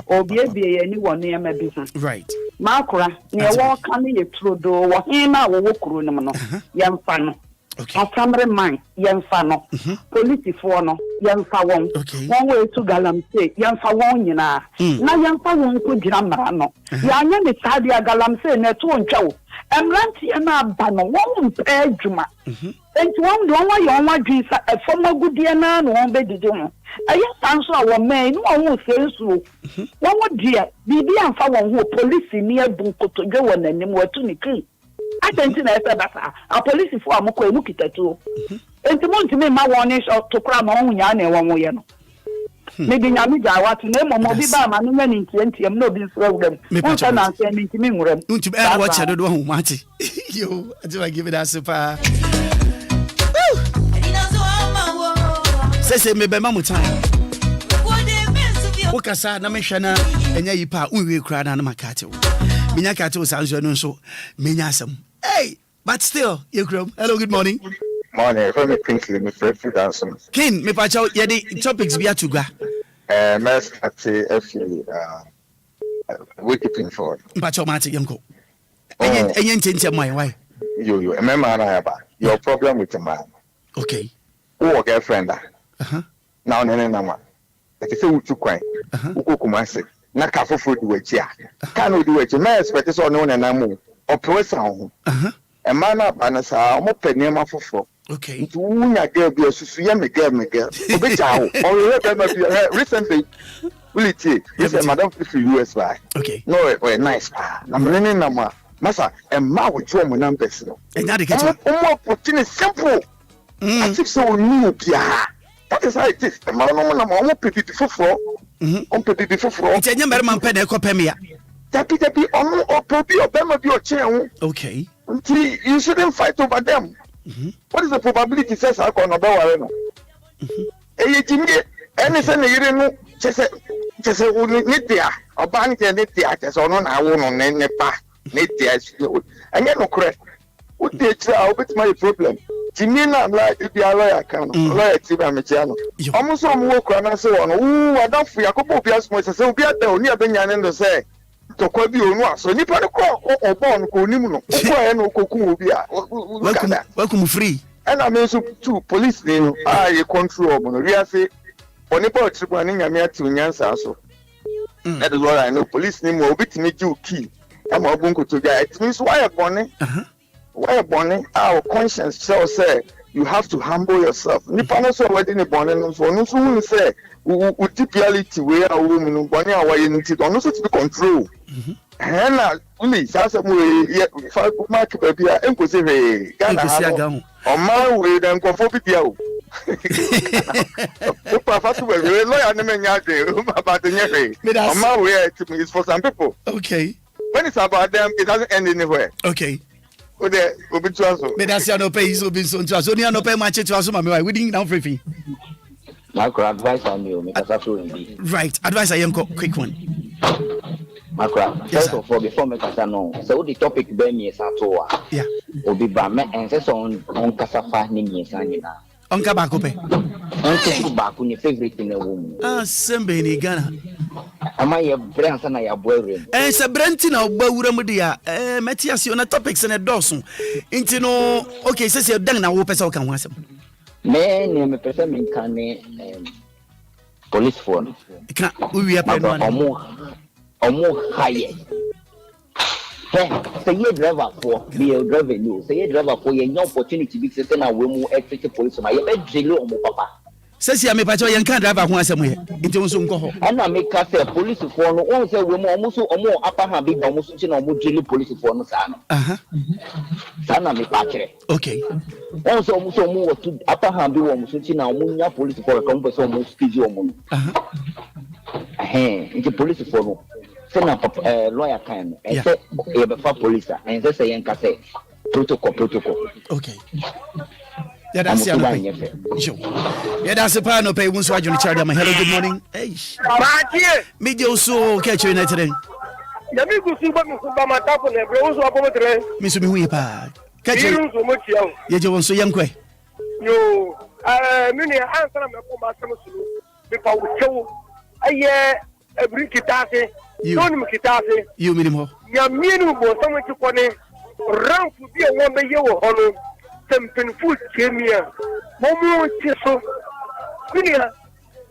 Obia bi ye ni wonu ye ma bi ho. Right. Maakora, ne wo kan ye trodo wo hin na wo kuro no no. Ye mfa no. Okay. Family man, yemfa no. Police for no, yemfa won. One way to galamse, yemfa won nyina. Na yemfa won ko gira mara no. Ya nya ni sadia galamse na to ntwa. Emranti na ba no won mpe adwuma. Enti won do won ye won adwin sa efoma gudie na no won be didi ho. Aya sanso a won man no won sensu. Won wodie bibi amfa won ho police ni ebu kotodwe won anim watu ni kri. Atenti na ese basa a police for amko emu kitatu enti monti me ma warning shot to kra ma onya na ewo ye no me bi nya mi ja watu na momo bi ba ma no nya ni ntiem na obi nsura wudam won na nse ni ntimi nwuram ntimi e watch do ho mate yo I give it a super say me be ma mu time wokasa na me hwe na enya yipa unwe kra na na makate wo minya kate wo sanso no so menya asem. Hey, but still, you groom. Hello, good morning. Morning. From Kingsley, Mr. Fidanson. King, me pacho, yeah, the topics be to go. Mess at the wicked for. Pacho Mati Yanko. And you change your mind, why? You, a man, I have your problem with a man. Okay. Oh, girlfriend. Now, no. That is so too quiet. Ukumase. Naka food with ya. Can do it. May expect this or no, and I'm operation. A man up and as a more penny for. Okay. To a girl be a Susuya girl. Or recently, Willy, yes, a madam for US by. Okay. No, we're nice. I'm running number. Massa, and ma with your numbers. And now they get more opportunity simple. I think so new. That is how it is. The man, I'm almost pretty for. On peut be for. It's a number man pen copemia. That it be on or probably of your chair. Okay. You shouldn't fight over them. What is the probability says I can about anything you didn't know, just need there, or bank and it theaters or non, I won't on any part, need there, and yet no correct. What did I bet my problem? Jimina, like if you are lawyer, can lawyer, Timamiano. Almost some work and I so on. Oh, I don't feel a couple of years more. So be at the only opinion and say to call you no. So you put a call or born Kunimuno. No Kuku, welcome free. And I mean, so two police, I control. We are say, on the boat, running a mere 2 years. So that is what I know. Police name will be to make you key. I'm a bunko to get it means why a bonnet. Why Bonnie? Our conscience shall say you have to humble yourself. Nippon so wedding a bonnet, so no soon say, with typicality where a woman Bonnie are in it, on also to control. And only Sasam, yet Mark Baby, and was a Ghana on my way, then conformity. On my way, it's for some people. Okay. When it's about them, it doesn't end anywhere. Okay. That's no pay so been so to only no pay much to us. We didn't now free. Macro advice on you, because I right. Advice I am quick one. Macro, first of all, before me, know, so the topic be me is at all. Yeah. Obi Bame and says on Casafa Nimis Anina. On Cabacope. On Baku, your favorite in a woman. Ah, Sembe in Ghana. Am I a brand and I are boring? And it's a Brentina Bawuramudia, Matthias, on a topics and a dozen. Into no, okay, says you're done now, Opus can once. Man, I'm a person in Cane police phone. We are or more higher. Say ye driver for be a driver you. Say ye driver for ye no opportunity be certain a woman exit police. My ye drill on papa. Says ya me pacho yan kan driver ho asem he. Nti wonso nko ho. And I make us say police for no one say woman almost upper hand big almost chin on drill police for no sana. Sana me patre. Okay. Also almost to upper hand be almost chin on munya police for a company so almost studio on. Into police for no. Say na lawyer kind. And say e be for police and say yan ka say protocol. Okay. Yeah, that's it. Yeah, that's the part. No pay. Once I join the charge, hello, good morning. Hey, me also catch you today. Ya mi kusuba matapo ne bro so apo metre. Me so me hu pa. Catch you. Yeah, you want so yankwe. Yo, me ne answer me ko ma sam sulu. Me pa wo aye ebri kitase. No ni kitase. You minimum. Ya mi nu bo so mo ti ko ne ramp bi e won be ye wo hono. Tempin food chemia. Momo cheso. Kunia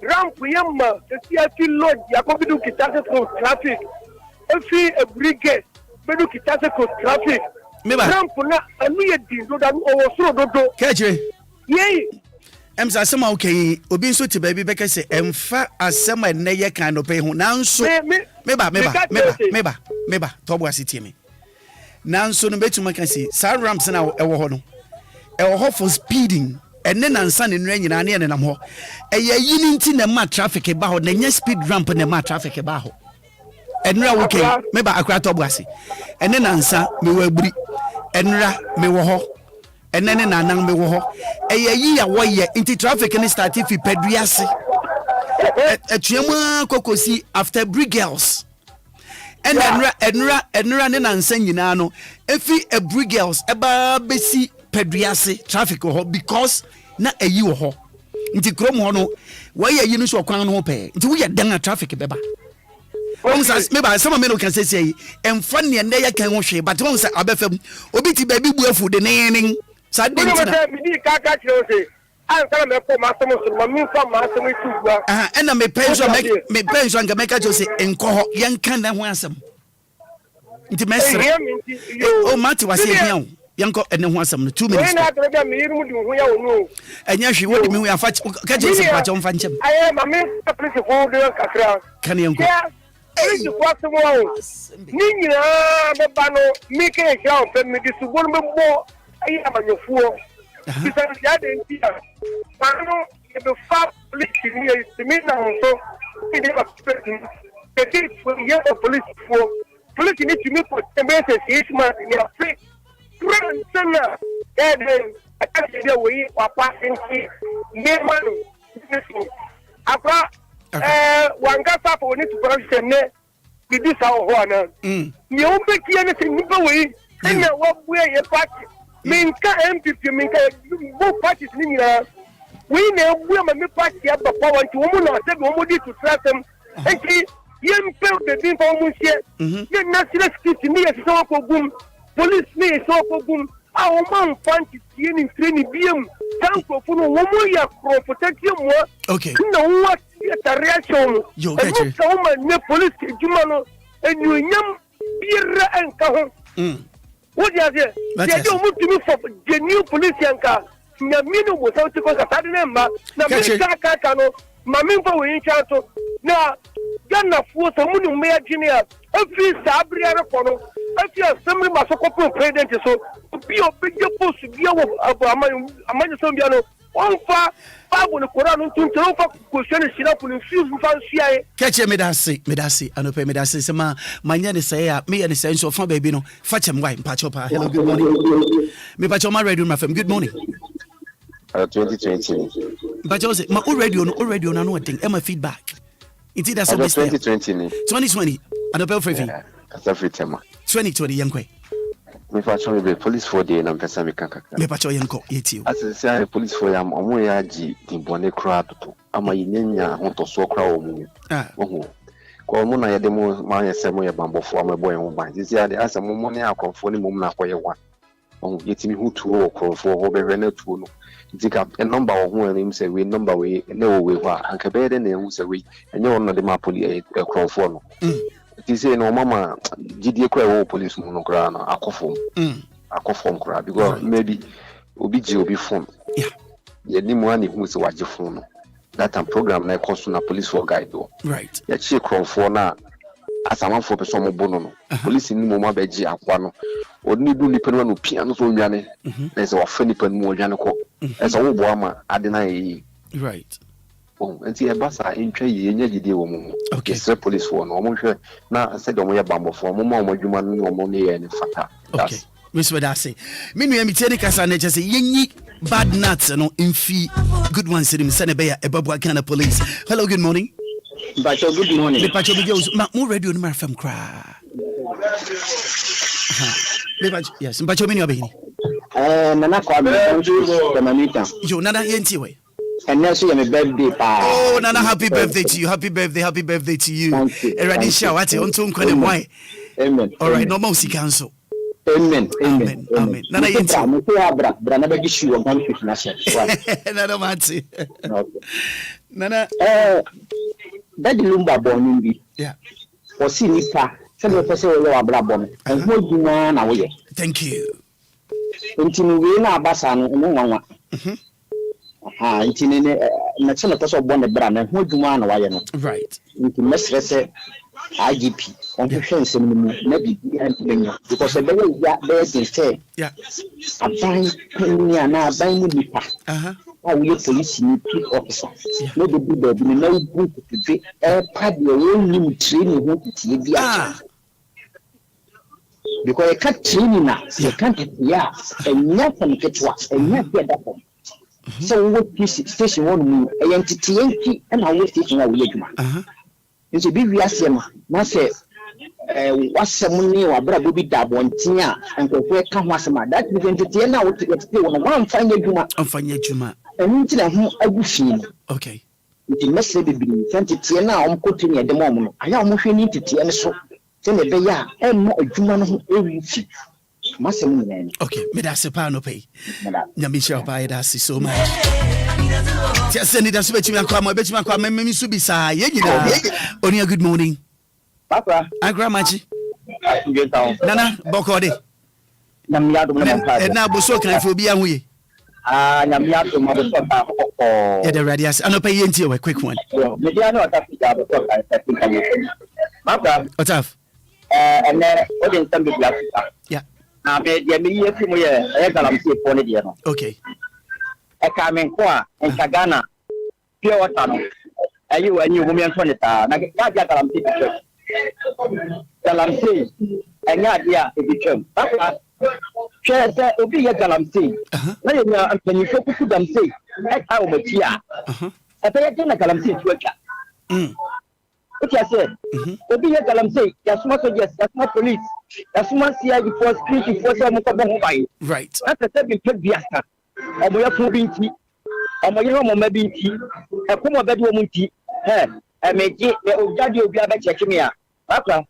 ramp yamma tia kilo ya ko bidu kitase ko traffic. Efi a brigade bedu kitase ko traffic. Ramp na anu ye dindo da o so dodo. Keje. Yey. Emsa asema okay obi nso te baabi beka se emfa asema ne ye kan no pay ho nanso meba tobo asiti me nanso no betuma kan se sa ramps na ewo ho no ewo ho for speeding ene nansa ne nura nyina ne nam ho eye yini nti na ma traffic ba ho na nya speed ramp na ma traffic ba ho enura okay meba akra tobo ase ene nansa me wa buri enura me wo ho enene nanan me wo ho eyi ya wo ye inti traffic ni start fi peduase etuemu kokosi after brigals and enra ne nansan nyina no efi brigals eba besi peduase traffic ho because na eyi wo ho inti krom ho no wo ye yi no so kwan no ho pe inti wo ye dan traffic beba onsa me ba some me no can say emfa ne ne ya kan ho hwe but onsa abefam obi ti ba bi bu afu de ne Sunday me kaka chose answer me ko masomo so mami fa masomo tuwa na me pension nga make chose enko ho yen kan na ho asem nti mesre o mati wase hia o yenko ene ho asem no 2 minutes na tebe me yiru di ho ya onu enya hwe wodi me hu afa ka chose pa chon fa nchem aye mami police fo de kakra kan yenko police fo asemo ni nyina be ba no mi ke hia o pe me di subo no be bo ayi amanyofuo bisa ya de ntia pano e be fa police ni e simi na so e de ba petit ye police ni timi ko tembese sisma ni afri transana e de atake de we papa enki ne manu apa wanga sa fo ni supervision ne bidi sa ho ana ni o be tie ne se ni ba we enya wo bue ye party minka MPP minka bo parties ni nyina we na ebu ma me party aba power nti wo mu na se wo mu di to trasem enti yem pe de din fa mu sie ye national security ni ye so ko gum police ni so ko gum a wo man fanti tie ni training biem tan ko fu no wo mu ya pro protection mo okay na wo ta reaction yo gaje so ma ne police juma no enyu nyam bira en ka ho what you say? They don't want to move for the new police yanka. Na minu mo sa uti ko ka tadi nemba. Na minu ka no. Mami mfa we inchanto. Na Ghana fuo so munu me engineer. Ofi sabri ara kono. Ofi assembly masoko pro president so. Bi obije post bi wo amanyo so bia no. Onfa Bible Quran ntuntu onfa question shira pulu fuse mfa nsuae. Keche medasi anope medasi sema manya ne say ya me ya ne say so fa baby no fa chem why mpacho pa. Hello, good morning. Me pacho ma radio my fam. Good morning. 2020. Pacho say ma radio no no thing. Am feedback. It that's 2020 ni. 2020 anope frefi. Kasa fitema. 2020 yankwe. Me pacho me be police for day na mpesa me kanka. Me pacho yanko yeti. Asese police for ya omo ya ji dimbone kra toto. Ama yinyanya hontoso kra omu. Ohu. Ko mo na yede mo ma yese mo ye bambofo amebo en ho ban. Sisi ade asa mo ne akonfo ne mo na koye wa. Ohu yetimi hutu o konfo ho be na tuo no. Dika a number of who and say we number we no we wa anka be de na hu say we enye ono de ma poli e konfo no. They say no mama GD kwa police mu no kra na akofom. Akofom kra because maybe obi phone. Yeah. Ye ni mu ani hu se waje phone no. That time program na cost na police for guide do. Right. Ya chi kronfo na asamanfo pe so mo bono no. Police ni mo ma beji akwa no. Oni du ni penu no pia no so nwane. Na se wa fa ni penu mo nwane ko. E so wo bo ama ade na yi. Right. Nti e basa entwa ye nya gide wo mu. Okay. Sir police for no mo hwe na se de mo ye bambo for mo ma mo dwuma no mo ne ye ne fata. Okay. Miss Wedase. Minu ya miteni kasa na chese yenyi bad nuts no infi good ones in sene be ya ebabu akana police. Hello, good morning. Bacho, good morning. Me pacho bijo mo radio no FM kra. Me pacho yes, pacho minu abehini. Nana kwa Manita. Yo nana yenti we. And now see my birthday pa. Oh, Nana, happy birthday to you. Happy birthday to you. Eradi sha wate onto nkwane mwai. Amen. All right, no more si cancel. Amen. Nana yenti. Bra na bagi shi wa gan fit na she. Nana mati. Nana Daddy Lumba born bi. Yeah. O si nipa. Se me pese wo wa bra born. En ho dwuma na wo ye. Thank you. Ntimi we na abasa no mo nwanwa. Ntini na chana pese born bra na ho dwuma na wa ye no. Right. Ntimi mesrese IGP on hwehwe nsem no mu na bibi antimenyo because the way ya there say yeah aban penia na aban mu nipa we police ni peak officer no be do be na ubu to pa de won training ho tie bi because you can't training na you can't enya from ketwa enya be da for so we station one mu entity yanki na we station we adwuma nso bi wiase no na se wasem ni wa bra bi da bontin a nkofo ka ho asema that entity na wo tete wo no wan fanya adwuma enti na ho agufi no okay nti message bi entity na om kotini e dem om no aya om hwe ni entity ne so se ne be ya emmo adwuma no ho ewifi masem ni okay me da se pa no pay nyame share pa da si so much just Anidaso betimi akwa me su bi sa ye nyina oni good morning papa agramachi nana bokode nyamia do na boso kan fo bi ahuye nyamia do mo boso ta kokko yeah the radius anopa yenti we quick one me dia no ta fija boso ka papa otaf ene odin tambi bia yeah na me dia me ye fi mo ye e galamsi po ne dia no okay eka men kwa en Ghana pure water no ayi anyi wo men fone ta na ga ja galamsi enya dia e bitwam papa chese obi ye galamsi na ye nya ampanyi fokuku damsi e ka o matia e pe ye na galamsi tuacha okay say obi ye galamsi ya suma soldiers ya suma police ya suma CID force security force mo ko bo bai right na tete bi pe biasa omo ya fu bi nti omo ye mo ma bi nti e ko mo bedi o mu nti emeji e ojade obi aba check me a papa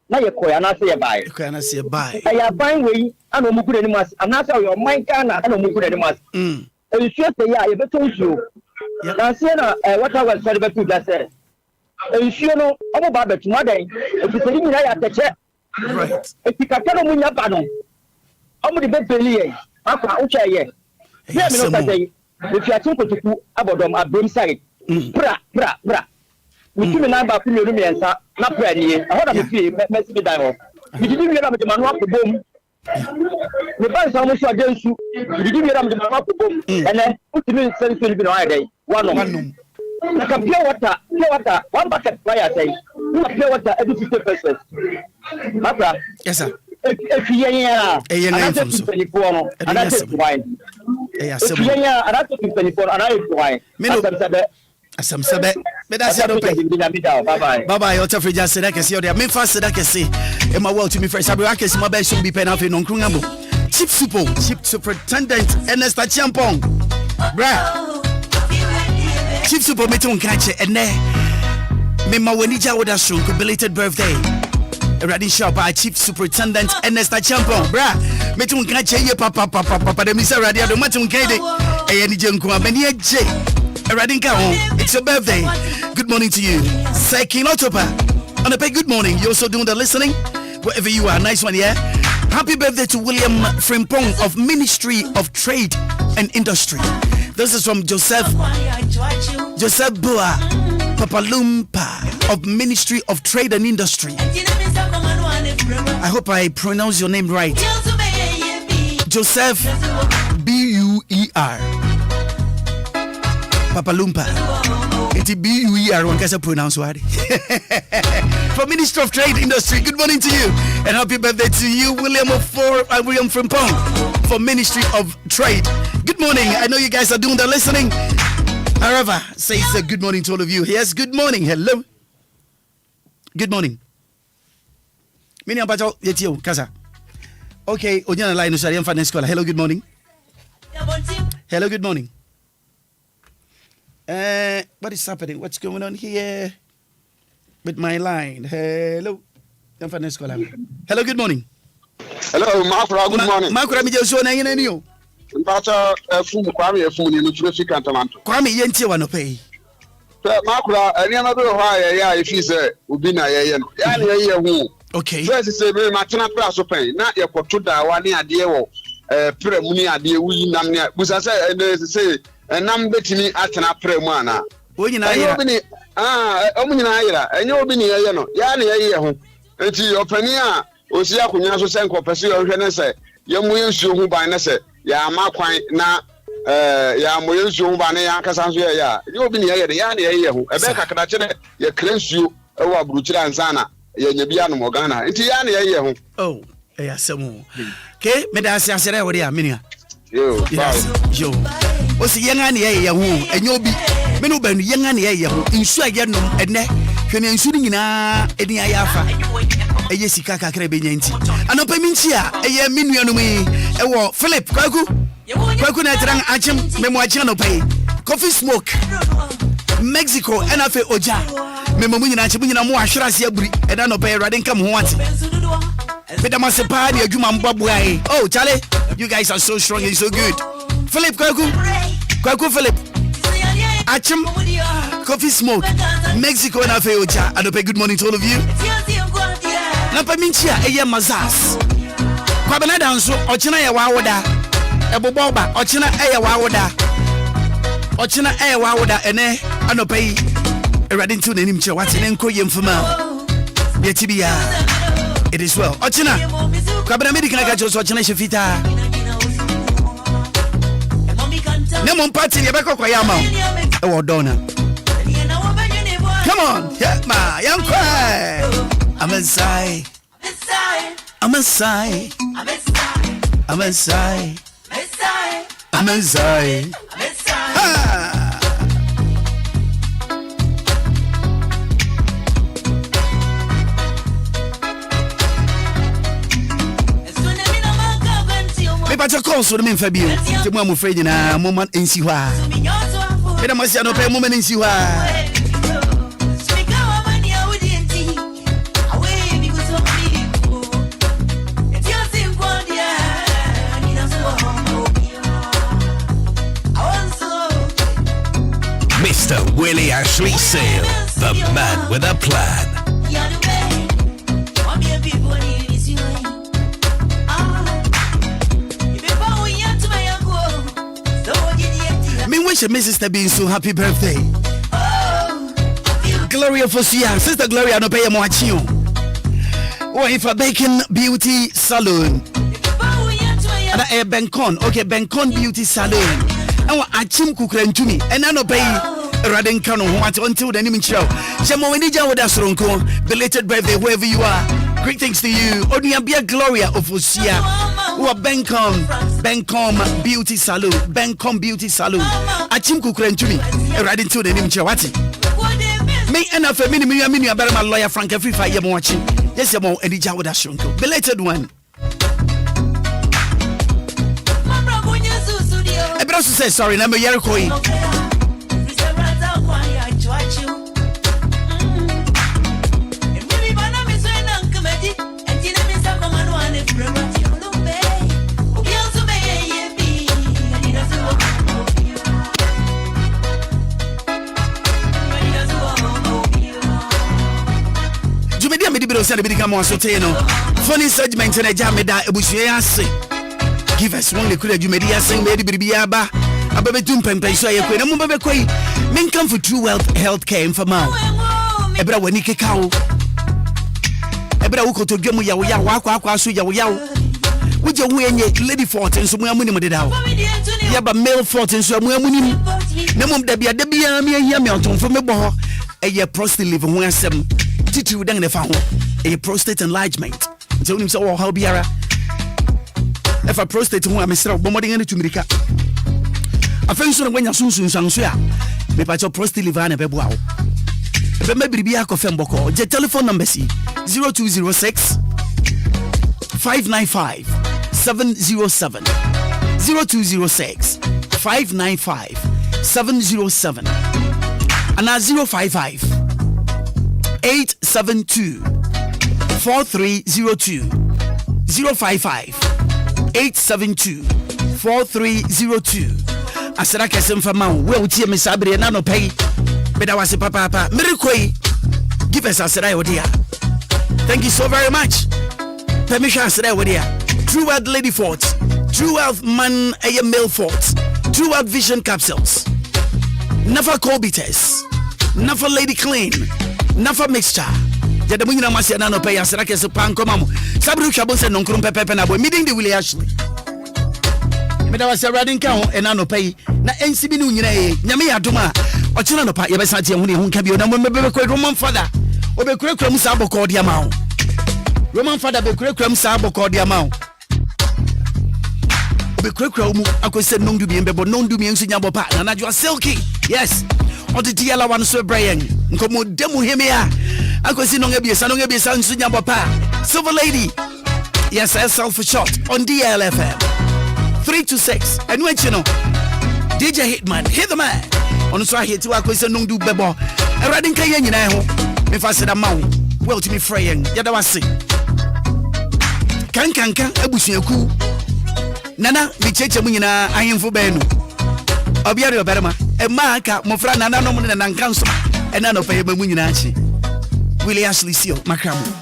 na ye koya na se ye bai ya ban we ana omu gure ni mas ana se yo man kana ana omu gure ni mas e nsuo se ya ye beto nsuo na se na water well se beto da se e nsuo no omo ba beto madan e fiseri nyina ya teche right e tikaka no munya ba no omo de bebeli ye papa uche ye ye mi no ta say e fi atin kotuku abodom abem sare bra mitimi na ba kunu mi ensa na pra nie ahoda me fie mesi bi dan ho mididi wi na me de manu akobom me ban sa mo so adensu mididi wi na me de manu akobom ene utimi sense bi no ayde wano na ka pure water one bucket fire say na pure water every 50%. Mabra yes sir if you ya ana te 24 no ana te wine if you ya ana te 24 ana te wine asam sabe me da se do pay bye bye o tafre ja se da kese o de me fa se da kese e ma well to me fresh abi akese ma ba so bi pen afi no nkrungamo chief superintendent Ernest Champong bra chief super meeting nkache ene me ma wani ja woda so belated birthday already shop by chief superintendent Ernest Champong bra meeting nkache ye papa de mi se radio do meeting nkede e ye ni je nko amani eje Radinka, it's your birthday. Good morning to you. Sekin Otopa. And good morning. You're also doing the listening wherever you are. Nice one, yeah. Happy birthday to William Frimpong of Ministry of Trade and Industry. This is from Joseph Bua Papa Lumba of Ministry of Trade and Industry. I hope I pronounce your name right. Joseph B-U-E-R Papa Lumba. It's B-U-E-R. One can pronounce what? For Minister of Trade Industry, good morning to you and happy birthday to you, William Frimpong for Ministry of Trade. Good morning. I know you guys are doing the listening. However, say good morning to all of you. Yes, good morning. Hello. Good morning. Okay, hello, good morning. Hello, good morning. What is happening? What's going on here with my line? Hello. Hello, good morning. Hello, Maakora, good morning. Maakora, mi je so na yin ani o. Mpacha fun Kwame fun ni no fi kantamanto. Kwame ye ntie wa no pay. Maakora, ani na be ho aye ya ifi se obi na ye no. Ya na ye hu. Okay. First say me matena pra so pen na ye kwoto da wa ne ade wo pra mu ni ade wuyi nam ne busa say nam betimi atena pra mu ana. O nyina ayira. Omu nyina ayira. Enye obi ni ye no. Ya na ye hu. Enti opani a osi akonya so senko pese yo hwe ne se ye mu yensuo hu ban ne se ya makwan na ya mo yensuo hu ban ne ya kasa so ye ya. Ye obi ni ye de ya na ye hu. Ebe kakra che ne ye krensuo e wo aburuchira ansana ye nyabia no Ghana. Enti ya na ye hu. Oh, asemu. Ke me da asere wo de amenia. Yo, yo. O si yenga na ye hu. Enye obi me no banu yenga na ye hu. Insu age no ene hwene insu ni nyina eni ayafa. Eye sika kakra be nyanti. Anopa minchi a eye menuanum yi ewo Philip kwaku na tran achim memo achim no pay. Coffee smoke. Mexico enafe oja. Memo mu nyina achim nyina mo ahwera se aburi. Eda no pay rade nkam ho ate. Pedama se pa de adwuma mbabo ai. Oh, Charlie, you guys are so strong and so good. Philip kwaku Philip. Achim coffee smoke. Mexico enafe oja. Anopa good morning to all of you. Napa minchia eye mazas kwa benada nso ochina ye wawoda eboboba ochina eye wawoda ene anopai erade ntu nanim che wate ne nko yemfuma yetibia it is well ochina kwa bena medical ga jo ochina shefita ne mon party ye beko kwa yama e wo dona come on yeah ma yankwa I'm inside. Me pacha call so me Fabio. Te mo am afraid na moment ensi hwa. Me da masia no pe moment ensi hwa. Mr. Willy Ashley Sale, the man with a plan. Me wish my sister being so happy birthday. Gloria Fosia, Sister Gloria no pay more chio. Oh, if a Bacon Beauty Salon. And a Bencon, okay, Bencon Beauty Salon. And what Achim Kukrentumi, and I no pay Raden Kano until the name show. Shamo Wenija with us, Ronko, belated birthday wherever you are. Great things to you. Oniabia Gloria of Osia, who are Bencom Beauty Salon, Bencom Beauty Salon. Achim Kukrentumi, Raden to the name Chawati. Me and a family, about my lawyer Frank every 5 years watching. Yes, I'm on Enija with us, Ronko. Belated one. I better say sorry, number Yerikoi. said the become one so funny segment and a jameda ebushia say. Give us one could you media sing maybe biaba. Ababetum pempe so ye kwe na mumba kwe men come for true wealth healthcare informal. Ebra wani kekao. Ebra wuko to dwemu ya ya wakwa so ya ya. Wuje hu enye lady 14 so mu amuni mo dedawo. Ya ba male 14 so mu amuni. Na mum da bia me ahia me ontomfo me bo ho. Eye prostate liver ho asem. Titi dan ne fa ho. Eye prostate enlargement. So unim so wo how biara. If a prostate ho amesra bo modern ne tumirika. Afenso no wanya sunsun sanso a. Me pa cho prostate liver na bebo awo. Be me biribi akofem boko. Je telephone number si 0206 595 707 0206 595 707 and 055 872 4302 055 872 4302 asara kesem fama we utie me sabre na no pay beda wase papa mirikoi give us asara odia. Thank you so very much. Permission asara odia. True Wealth Lady Forts, True Wealth Man a male Forts, True Wealth Vision Capsules, Nafa Colbites, Nafa Lady Clean, Nafa Mixture. Yada munyina masi na no pay asara kese pan komamo. Sabru chabo se nonkrum pepe na boy meeting the Willy Ashley. Meda wase radin ka ho ena no pay na NCB no nyina ye. Nyame ya doma. Ochina no pa ye besa tie hu ne hu nka bi na mo bebe ko Roman Father. Obekura mu sa aboko dia ma ho. Roman Father bekura mu sa aboko dia ma ho. Obekura mu akose nondu bi mbebo nondu mi ensu nyabo pa na najwa silky. Yes. Odi diala wan so brayen. Nkomo demu heme a. Akosi no ngebiesa nsu nyabo pa. Silver Lady. Yes, SL for short on DLFM. 3 to 6. And when you know DJ Hitman, hit the man. On so I hit to akosi nondu bebo. Eradin ka yen nyina ho. Me fa se da mawo. Well to me fraying. Yada wase. Kan abusuaku. Nana mi cheche mu nyina ahemfo banu. Obia re oberema. E ma aka mo fra nana no mu na nankanso. E na no fa ye ba mu nyina achi. Willy Ashley Seal MiPROMO.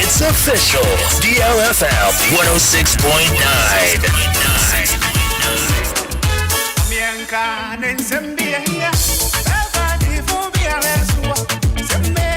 It's official. DLFM 106.9.